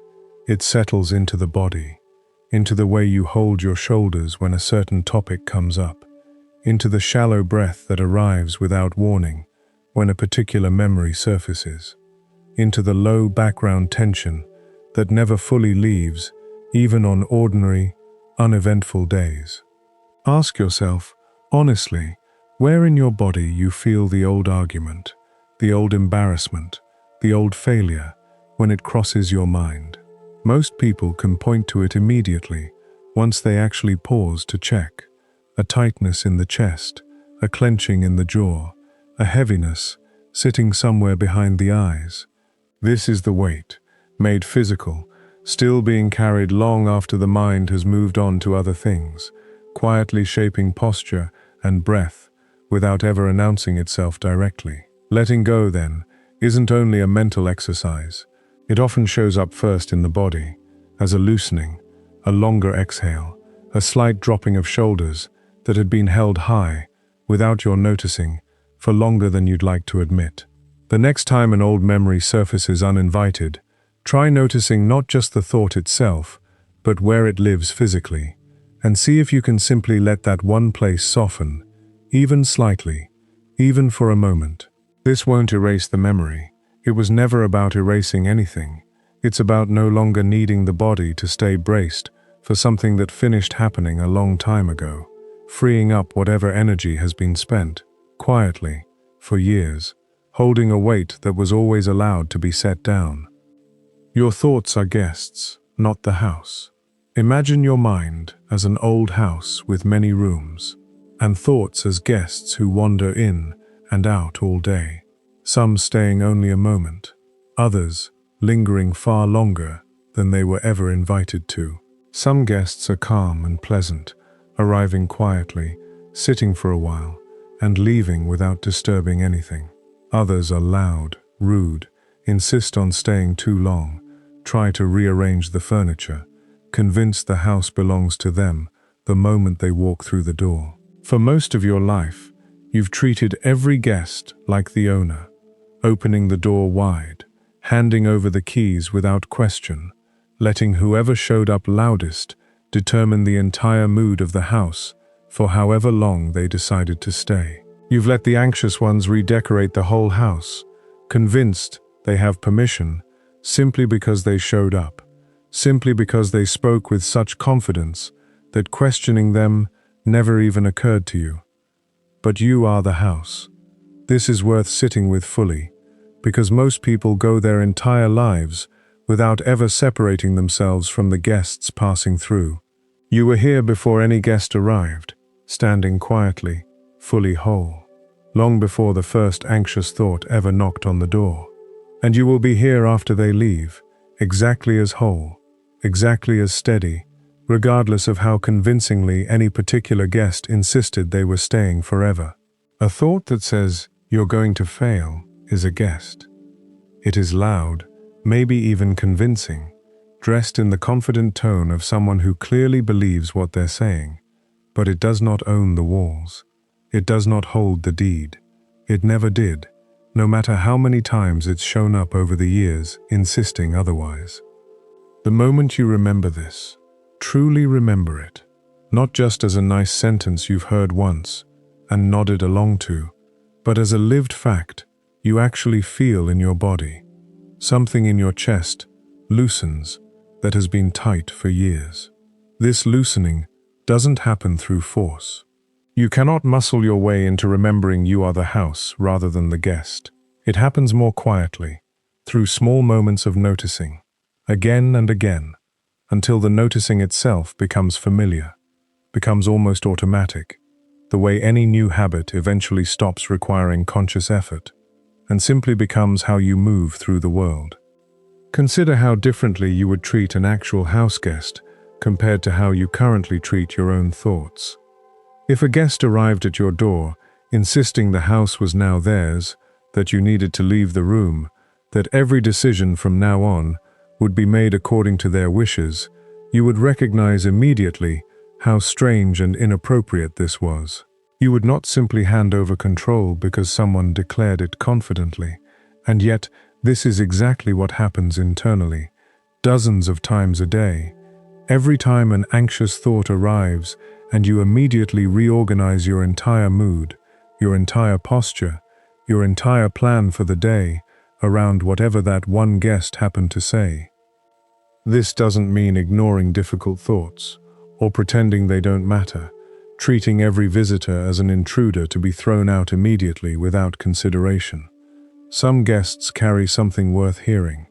Speaker 1: It settles into the body, into the way you hold your shoulders when a certain topic comes up, into the shallow breath that arrives without warning when a particular memory surfaces, into the low background tension that never fully leaves, even on ordinary, uneventful days. Ask yourself, honestly, where in your body you feel the old argument, the old embarrassment, the old failure when it crosses your mind. Most people can point to it immediately, once they actually pause to check. A tightness in the chest, a clenching in the jaw, a heaviness sitting somewhere behind the eyes. This is the weight, made physical, still being carried long after the mind has moved on to other things, quietly shaping posture and breath without ever announcing itself directly. Letting go, then, isn't only a mental exercise. It often shows up first in the body, as a loosening, a longer exhale, a slight dropping of shoulders that had been held high, without your noticing, for longer than you'd like to admit. The next time an old memory surfaces uninvited, try noticing not just the thought itself, but where it lives physically, and see if you can simply let that one place soften, even slightly, even for a moment. This won't erase the memory. It was never about erasing anything. It's about no longer needing the body to stay braced for something that finished happening a long time ago, freeing up whatever energy has been spent, quietly, for years, holding a weight that was always allowed to be set down. Your thoughts are guests, not the house. Imagine your mind as an old house with many rooms, and thoughts as guests who wander in and out all day, some staying only a moment, others lingering far longer than they were ever invited to. Some guests are calm and pleasant, arriving quietly, sitting for a while, and leaving without disturbing anything. Others are loud, rude, insist on staying too long, try to rearrange the furniture, convinced the house belongs to them the moment they walk through the door. For most of your life, you've treated every guest like the owner, opening the door wide, handing over the keys without question, letting whoever showed up loudest determine the entire mood of the house for however long they decided to stay. You've let the anxious ones redecorate the whole house, convinced they have permission simply because they showed up, simply because they spoke with such confidence that questioning them never even occurred to you. But you are the house. This is worth sitting with fully, because most people go their entire lives without ever separating themselves from the guests passing through. You were here before any guest arrived, standing quietly, fully whole, long before the first anxious thought ever knocked on the door. And you will be here after they leave, exactly as whole, exactly as steady, regardless of how convincingly any particular guest insisted they were staying forever. A thought that says, "You're going to fail," is a guest. It is loud, maybe even convincing, dressed in the confident tone of someone who clearly believes what they're saying, but it does not own the walls. It does not hold the deed. It never did, no matter how many times it's shown up over the years, insisting otherwise. The moment you remember this, truly remember it, not just as a nice sentence you've heard once and nodded along to, but as a lived fact you actually feel in your body. Something in your chest loosens that has been tight for years. This loosening doesn't happen through force. You cannot muscle your way into remembering you are the house rather than the guest. It happens more quietly, through small moments of noticing, again and again, until the noticing itself becomes familiar, becomes almost automatic, the way any new habit eventually stops requiring conscious effort, and simply becomes how you move through the world. Consider how differently you would treat an actual house guest compared to how you currently treat your own thoughts. If a guest arrived at your door, insisting the house was now theirs, that you needed to leave the room, that every decision from now on would be made according to their wishes, you would recognize immediately how strange and inappropriate this was. You would not simply hand over control because someone declared it confidently, and yet this is exactly what happens internally, dozens of times a day. Every time an anxious thought arrives and you immediately reorganize your entire mood, your entire posture, your entire plan for the day around whatever that one guest happened to say. This doesn't mean ignoring difficult thoughts or pretending they don't matter, treating every visitor as an intruder to be thrown out immediately without consideration. Some guests carry something worth hearing.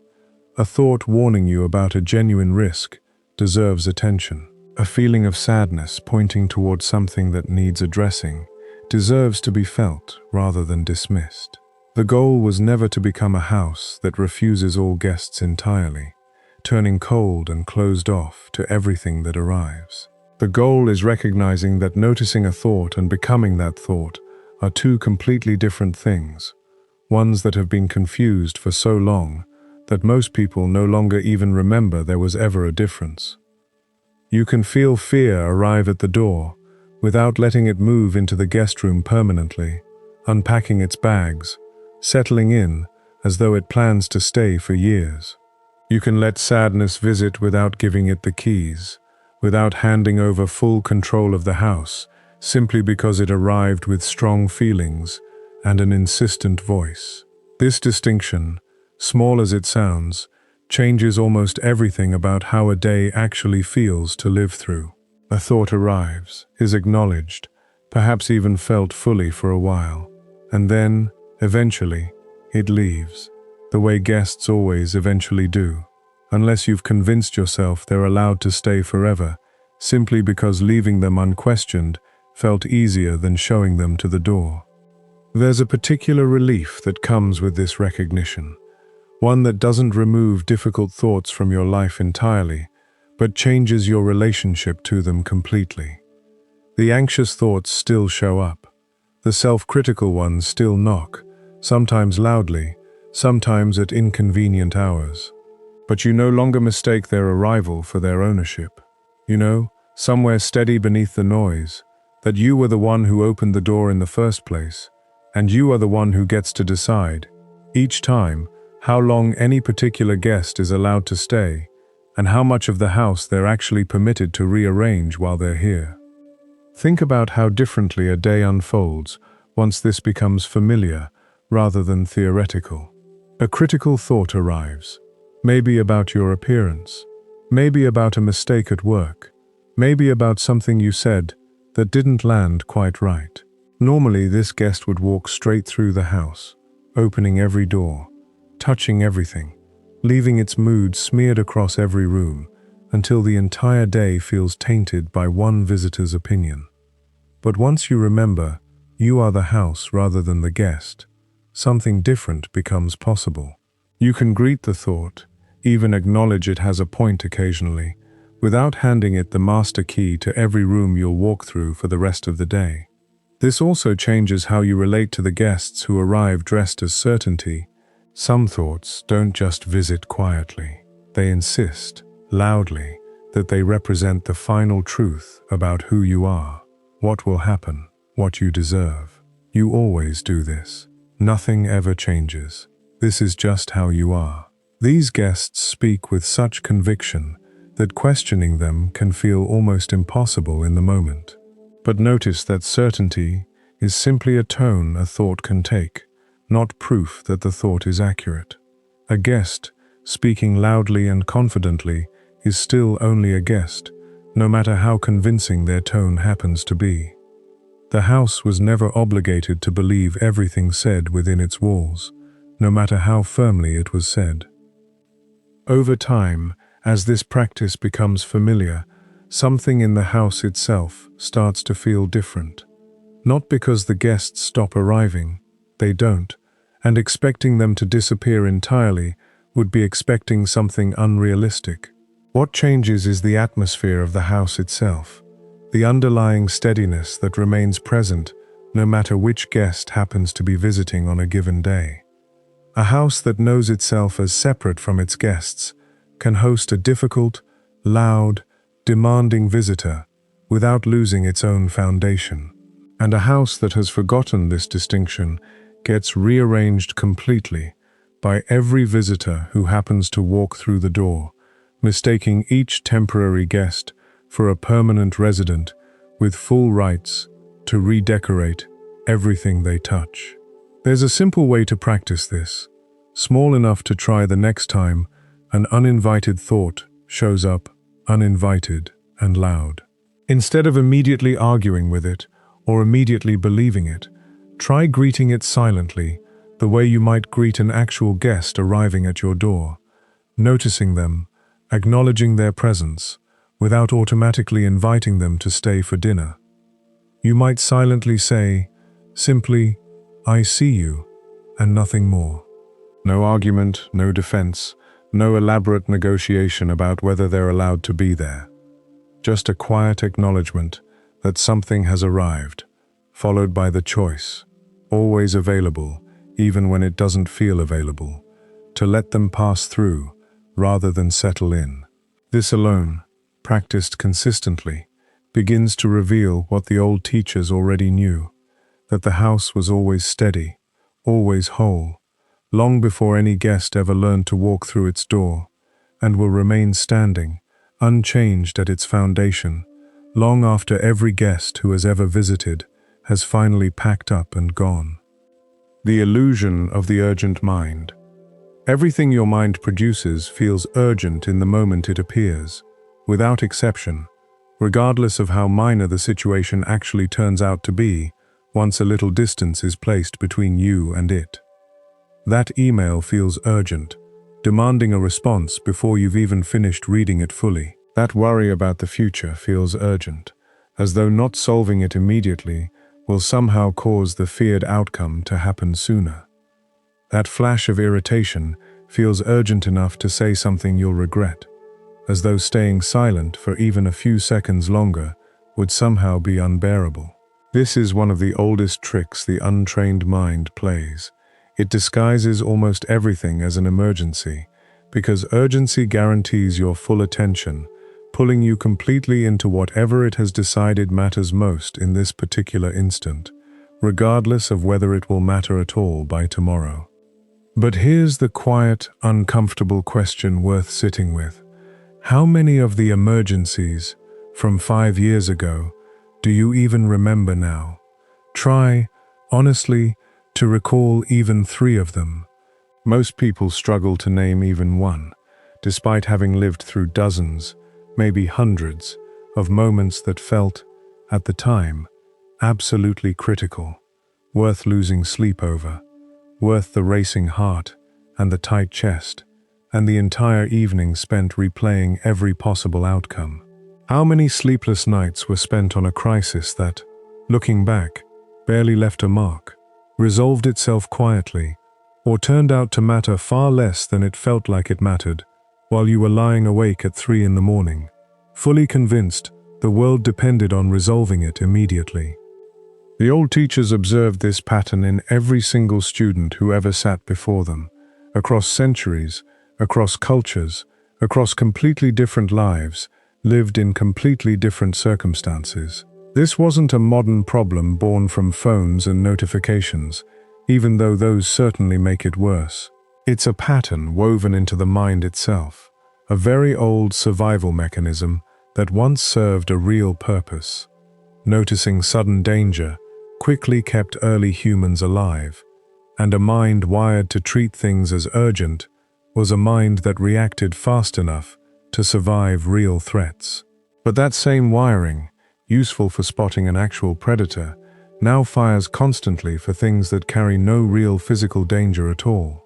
Speaker 1: A thought warning you about a genuine risk deserves attention. A feeling of sadness pointing towards something that needs addressing deserves to be felt rather than dismissed. The goal was never to become a house that refuses all guests entirely, turning cold and closed off to everything that arrives. The goal is recognizing that noticing a thought and becoming that thought are two completely different things, ones that have been confused for so long that most people no longer even remember there was ever a difference. You can feel fear arrive at the door without letting it move into the guest room permanently, unpacking its bags, settling in as though it plans to stay for years. You can let sadness visit without giving it the keys, without handing over full control of the house, simply because it arrived with strong feelings and an insistent voice. This distinction, small as it sounds, changes almost everything about how a day actually feels to live through. A thought arrives, is acknowledged, perhaps even felt fully for a while, and then, eventually, it leaves, the way guests always eventually do, unless you've convinced yourself they're allowed to stay forever, simply because leaving them unquestioned felt easier than showing them to the door. There's a particular relief that comes with this recognition, one that doesn't remove difficult thoughts from your life entirely, but changes your relationship to them completely. The anxious thoughts still show up. The self-critical ones still knock, sometimes loudly, sometimes at inconvenient hours. But you no longer mistake their arrival for their ownership. You know, somewhere steady beneath the noise, that you were the one who opened the door in the first place, and you are the one who gets to decide, each time, how long any particular guest is allowed to stay, and how much of the house they're actually permitted to rearrange while they're here. Think about how differently a day unfolds once this becomes familiar rather than theoretical. A critical thought arrives, maybe about your appearance, maybe about a mistake at work, maybe about something you said that didn't land quite right. Normally, this guest would walk straight through the house, opening every door, touching everything, leaving its mood smeared across every room, until the entire day feels tainted by one visitor's opinion. But once you remember, you are the house rather than the guest, something different becomes possible. You can greet the thought, even acknowledge it has a point occasionally, without handing it the master key to every room you'll walk through for the rest of the day. This also changes how you relate to the guests who arrive dressed as certainty. Some thoughts don't just visit quietly. They insist, loudly, that they represent the final truth about who you are, what will happen, what you deserve. You always do this. Nothing ever changes. This is just how you are. These guests speak with such conviction that questioning them can feel almost impossible in the moment. But notice that certainty is simply a tone a thought can take, not proof that the thought is accurate. A guest, speaking loudly and confidently, is still only a guest, no matter how convincing their tone happens to be. The house was never obligated to believe everything said within its walls, no matter how firmly it was said. Over time, as this practice becomes familiar, something in the house itself starts to feel different. Not because the guests stop arriving, they don't, and expecting them to disappear entirely would be expecting something unrealistic. What changes is the atmosphere of the house itself, the underlying steadiness that remains present no matter which guest happens to be visiting on a given day. A house that knows itself as separate from its guests can host a difficult, loud, demanding visitor without losing its own foundation. And a house that has forgotten this distinction gets rearranged completely by every visitor who happens to walk through the door, mistaking each temporary guest for a permanent resident with full rights to redecorate everything they touch. There's a simple way to practice this, small enough to try the next time an uninvited thought shows up, uninvited and loud. Instead of immediately arguing with it or immediately believing it, try greeting it silently, the way you might greet an actual guest arriving at your door, noticing them, acknowledging their presence, without automatically inviting them to stay for dinner. You might silently say, simply, "I see you," and nothing more. No argument, no defense, no elaborate negotiation about whether they're allowed to be there. Just a quiet acknowledgement that something has arrived, followed by the choice, always available, even when it doesn't feel available, to let them pass through rather than settle in. This alone, practiced consistently, begins to reveal what the old teachers already knew, that the house was always steady, always whole, long before any guest ever learned to walk through its door, and will remain standing, unchanged at its foundation, long after every guest who has ever visited has finally packed up and gone. The illusion of the urgent mind. Everything your mind produces feels urgent in the moment it appears, without exception, regardless of how minor the situation actually turns out to be, once a little distance is placed between you and it. That email feels urgent, demanding a response before you've even finished reading it fully. That worry about the future feels urgent, as though not solving it immediately will somehow cause the feared outcome to happen sooner. That flash of irritation feels urgent enough to say something you'll regret, as though staying silent for even a few seconds longer would somehow be unbearable. This is one of the oldest tricks the untrained mind plays. It disguises almost everything as an emergency, because urgency guarantees your full attention, pulling you completely into whatever it has decided matters most in this particular instant, regardless of whether it will matter at all by tomorrow. But here's the quiet, uncomfortable question worth sitting with. How many of the emergencies from 5 years ago do you even remember now? Try, honestly, to recall even 3 of them. Most people struggle to name even one, despite having lived through dozens, maybe hundreds, of moments that felt, at the time, absolutely critical, worth losing sleep over, worth the racing heart and the tight chest, and the entire evening spent replaying every possible outcome. How many sleepless nights were spent on a crisis that, looking back, barely left a mark, resolved itself quietly, or turned out to matter far less than it felt like it mattered, while you were lying awake at 3 in the morning, fully convinced the world depended on resolving it immediately. The old teachers observed this pattern in every single student who ever sat before them, across centuries, across cultures, across completely different lives, lived in completely different circumstances. This wasn't a modern problem born from phones and notifications, even though those certainly make it worse. It's a pattern woven into the mind itself, a very old survival mechanism that once served a real purpose. Noticing sudden danger quickly kept early humans alive, and a mind wired to treat things as urgent was a mind that reacted fast enough to survive real threats. But that same wiring, useful for spotting an actual predator, now fires constantly for things that carry no real physical danger at all.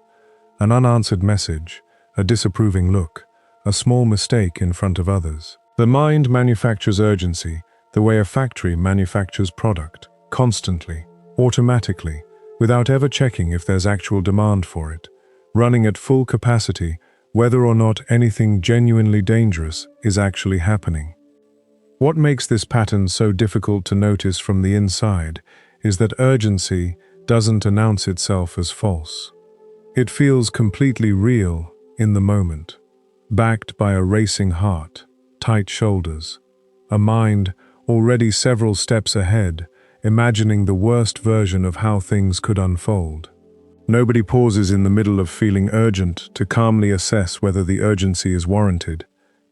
Speaker 1: An unanswered message, a disapproving look, a small mistake in front of others. The mind manufactures urgency the way a factory manufactures product, constantly, automatically, without ever checking if there's actual demand for it, running at full capacity whether or not anything genuinely dangerous is actually happening. What makes this pattern so difficult to notice from the inside is that urgency doesn't announce itself as false. It feels completely real in the moment, backed by a racing heart, tight shoulders, a mind already several steps ahead, imagining the worst version of how things could unfold. Nobody pauses in the middle of feeling urgent to calmly assess whether the urgency is warranted,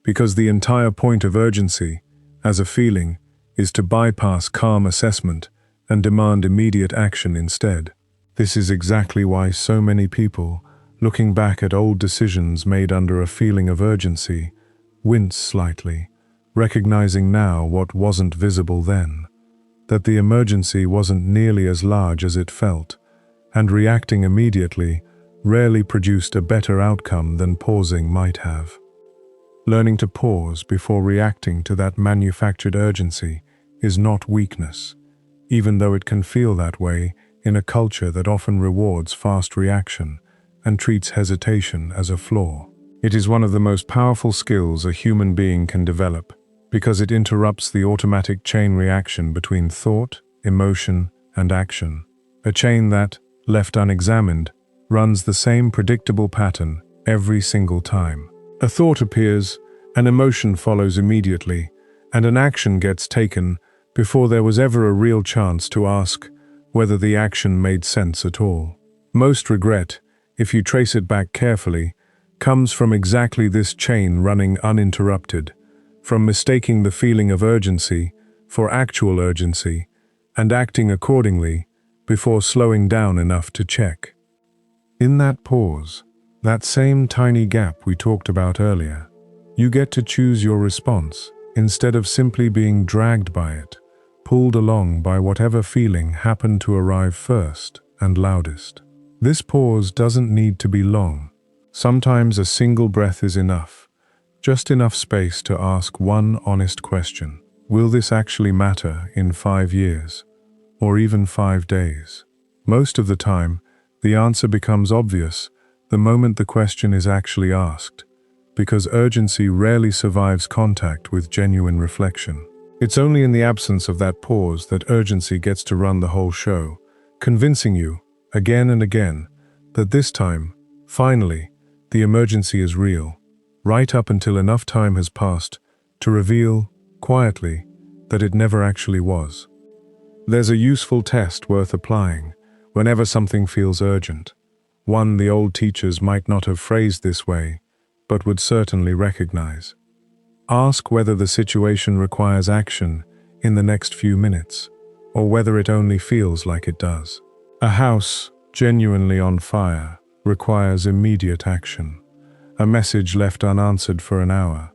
Speaker 1: because the entire point of urgency, as a feeling, is to bypass calm assessment and demand immediate action instead. This is exactly why so many people, looking back at old decisions made under a feeling of urgency, wince slightly, recognizing now what wasn't visible then, that the emergency wasn't nearly as large as it felt, and reacting immediately rarely produced a better outcome than pausing might have. Learning to pause before reacting to that manufactured urgency is not weakness, even though it can feel that way in a culture that often rewards fast reaction and treats hesitation as a flaw. It is one of the most powerful skills a human being can develop because it interrupts the automatic chain reaction between thought, emotion, and action. A chain that, left unexamined, runs the same predictable pattern every single time. A thought appears, an emotion follows immediately, and an action gets taken before there was ever a real chance to ask whether the action made sense at all. Most regret, if you trace it back carefully, comes from exactly this chain running uninterrupted, from mistaking the feeling of urgency for actual urgency and acting accordingly before slowing down enough to check. In that pause, that same tiny gap we talked about earlier, you get to choose your response instead of simply being dragged by it, pulled along by whatever feeling happened to arrive first and loudest. This pause doesn't need to be long. Sometimes a single breath is enough, just enough space to ask one honest question. Will this actually matter in 5 years, or even 5 days? Most of the time, the answer becomes obvious the moment the question is actually asked, because urgency rarely survives contact with genuine reflection. It's only in the absence of that pause that urgency gets to run the whole show, convincing you, again and again, that this time, finally, the emergency is real, right up until enough time has passed to reveal, quietly, that it never actually was. There's a useful test worth applying whenever something feels urgent. One the old teachers might not have phrased this way, but would certainly recognize. Ask whether the situation requires action in the next few minutes, or whether it only feels like it does. A house genuinely on fire requires immediate action. A message left unanswered for an hour,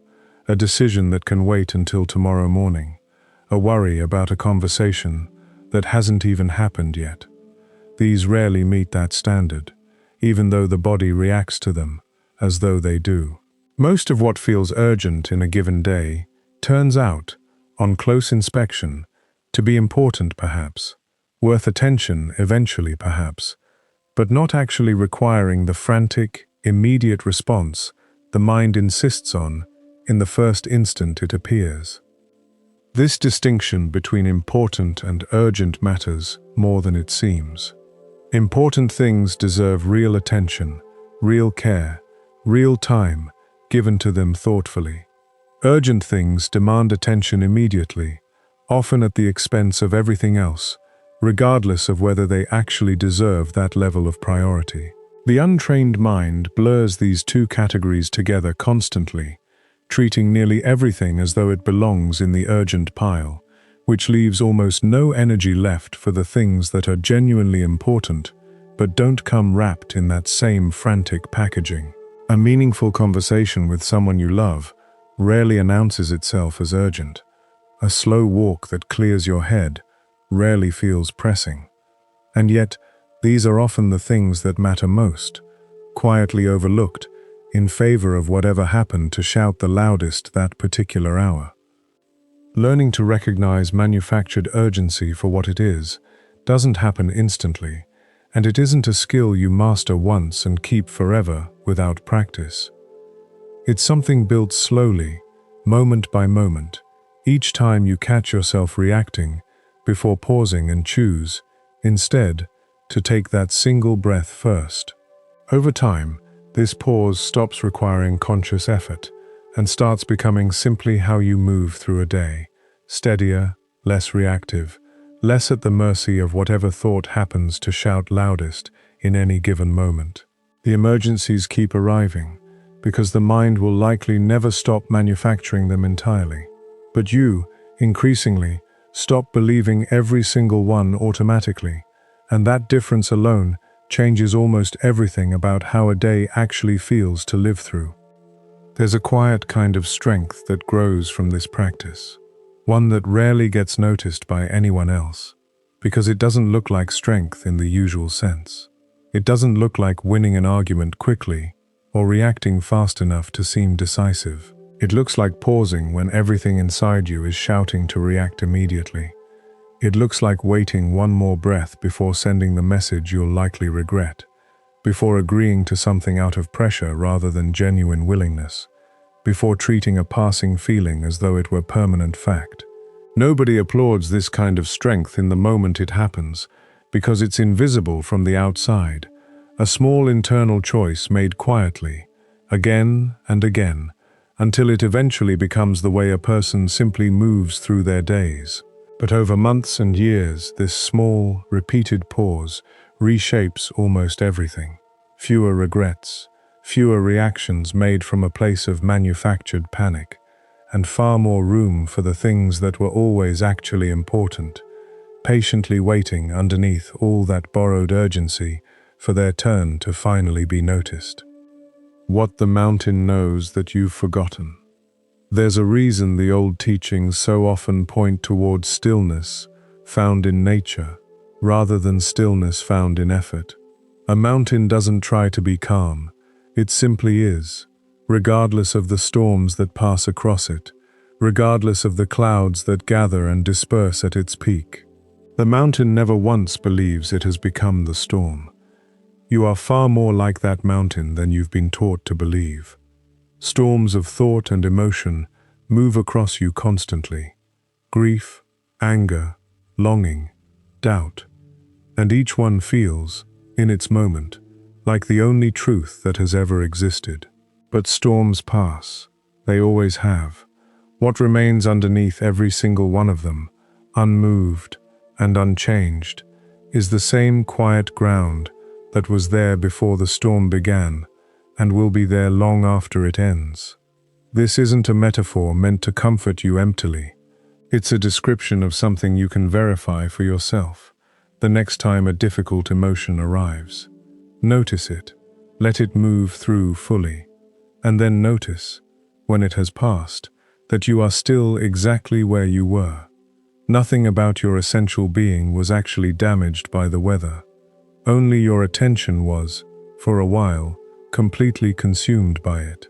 Speaker 1: a decision that can wait until tomorrow morning, a worry about a conversation that hasn't even happened yet. These rarely meet that standard, even though the body reacts to them as though they do. Most of what feels urgent in a given day turns out, on close inspection, to be important perhaps, worth attention eventually perhaps, but not actually requiring the frantic, immediate response the mind insists on in the first instant it appears. This distinction between important and urgent matters more than it seems. Important things deserve real attention, real care, real time given to them thoughtfully. Urgent things demand attention immediately, often at the expense of everything else, regardless of whether they actually deserve that level of priority. The untrained mind blurs these two categories together constantly, treating nearly everything as though it belongs in the urgent pile, which leaves almost no energy left for the things that are genuinely important, but don't come wrapped in that same frantic packaging. A meaningful conversation with someone you love rarely announces itself as urgent. A slow walk that clears your head rarely feels pressing. And yet, these are often the things that matter most, quietly overlooked, in favor of whatever happened to shout the loudest that particular hour. Learning to recognize manufactured urgency for what it is doesn't happen instantly, and it isn't a skill you master once and keep forever without practice. It's something built slowly, moment by moment, each time you catch yourself reacting, before pausing and choose, instead, to take that single breath first. Over time, this pause stops requiring conscious effort and starts becoming simply how you move through a day, steadier, less reactive, less at the mercy of whatever thought happens to shout loudest in any given moment. The emergencies keep arriving, because the mind will likely never stop manufacturing them entirely. But you, increasingly, stop believing every single one automatically, and that difference alone changes almost everything about how a day actually feels to live through. There's a quiet kind of strength that grows from this practice, one that rarely gets noticed by anyone else, because it doesn't look like strength in the usual sense. It doesn't look like winning an argument quickly or reacting fast enough to seem decisive. It looks like pausing when everything inside you is shouting to react immediately. It looks like waiting one more breath before sending the message you'll likely regret, before agreeing to something out of pressure rather than genuine willingness, before treating a passing feeling as though it were permanent fact. Nobody applauds this kind of strength in the moment it happens, because it's invisible from the outside, a small internal choice made quietly, again and again, until it eventually becomes the way a person simply moves through their days. But over months and years, this small, repeated pause reshapes almost everything. Fewer regrets, fewer reactions made from a place of manufactured panic, and far more room for the things that were always actually important, patiently waiting underneath all that borrowed urgency for their turn to finally be noticed. What the mountain knows that you've forgotten. There's a reason the old teachings so often point towards stillness found in nature, rather than stillness found in effort. A mountain doesn't try to be calm, it simply is, regardless of the storms that pass across it, regardless of the clouds that gather and disperse at its peak. The mountain never once believes it has become the storm. You are far more like that mountain than you've been taught to believe. Storms of thought and emotion move across you constantly. Grief, anger, longing, doubt. And each one feels, in its moment, like the only truth that has ever existed. But storms pass. They always have. What remains underneath every single one of them, unmoved and unchanged, is the same quiet ground that was there before the storm began and will be there long after it ends. This isn't a metaphor meant to comfort you emptily. It's a description of something you can verify for yourself the next time a difficult emotion arrives. Notice it, let it move through fully, and then notice, when it has passed, that you are still exactly where you were. Nothing about your essential being was actually damaged by the weather. Only your attention was, for a while, completely consumed by it.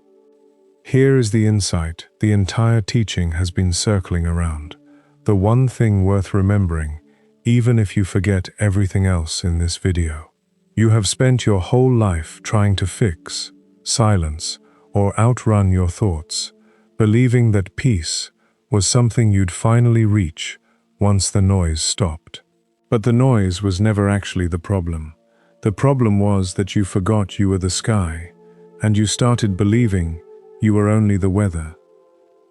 Speaker 1: Here is the insight the entire teaching has been circling around. The one thing worth remembering, even if you forget everything else in this video. You have spent your whole life trying to fix, silence, or outrun your thoughts, believing that peace was something you'd finally reach once the noise stopped. But the noise was never actually the problem. The problem was that you forgot you were the sky, and you started believing you were only the weather.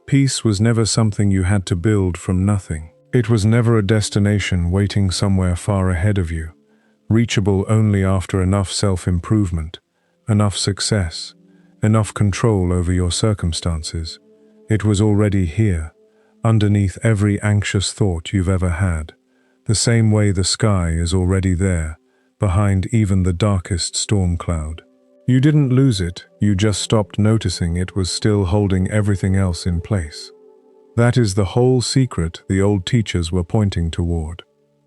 Speaker 1: Peace was never something you had to build from nothing. It was never a destination waiting somewhere far ahead of you, reachable only after enough self-improvement, enough success, enough control over your circumstances. It was already here, underneath every anxious thought you've ever had, the same way the sky is already there, behind even the darkest storm cloud. You didn't lose it, you just stopped noticing it was still holding everything else in place. That is the whole secret the old teachers were pointing toward.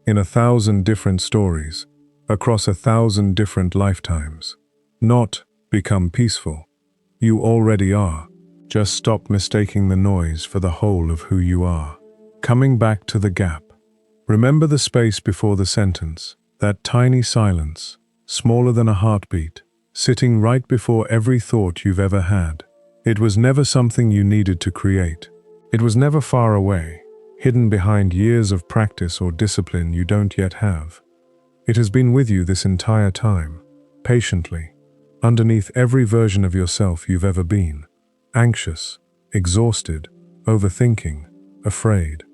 Speaker 1: In 1,000 different stories, across 1,000 different lifetimes. Not become peaceful. You already are. Just stop mistaking the noise for the whole of who you are. Coming back to the gap. Remember the space before the sentence, that tiny silence, smaller than a heartbeat, sitting right before every thought you've ever had. It was never something you needed to create. It was never far away, hidden behind years of practice or discipline you don't yet have. It has been with you this entire time, patiently, underneath every version of yourself you've ever been. Anxious, exhausted, overthinking, afraid.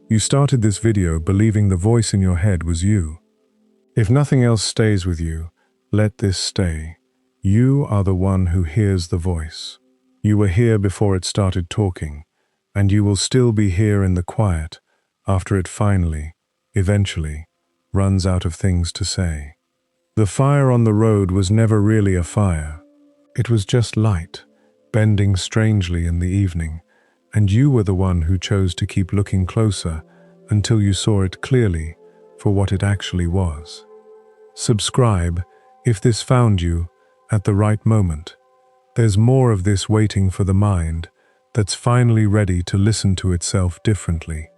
Speaker 1: You started this video believing the voice in your head was you. If nothing else stays with you, let this stay. You are the one who hears the voice. You were here before it started talking, and you will still be here in the quiet after it finally, eventually, runs out of things to say. The fire on the road was never really a fire. It was just light, bending strangely in the evening, and you were the one who chose to keep looking closer until you saw it clearly for what it actually was. Subscribe if this found you at the right moment. There's more of this waiting for the mind that's finally ready to listen to itself differently.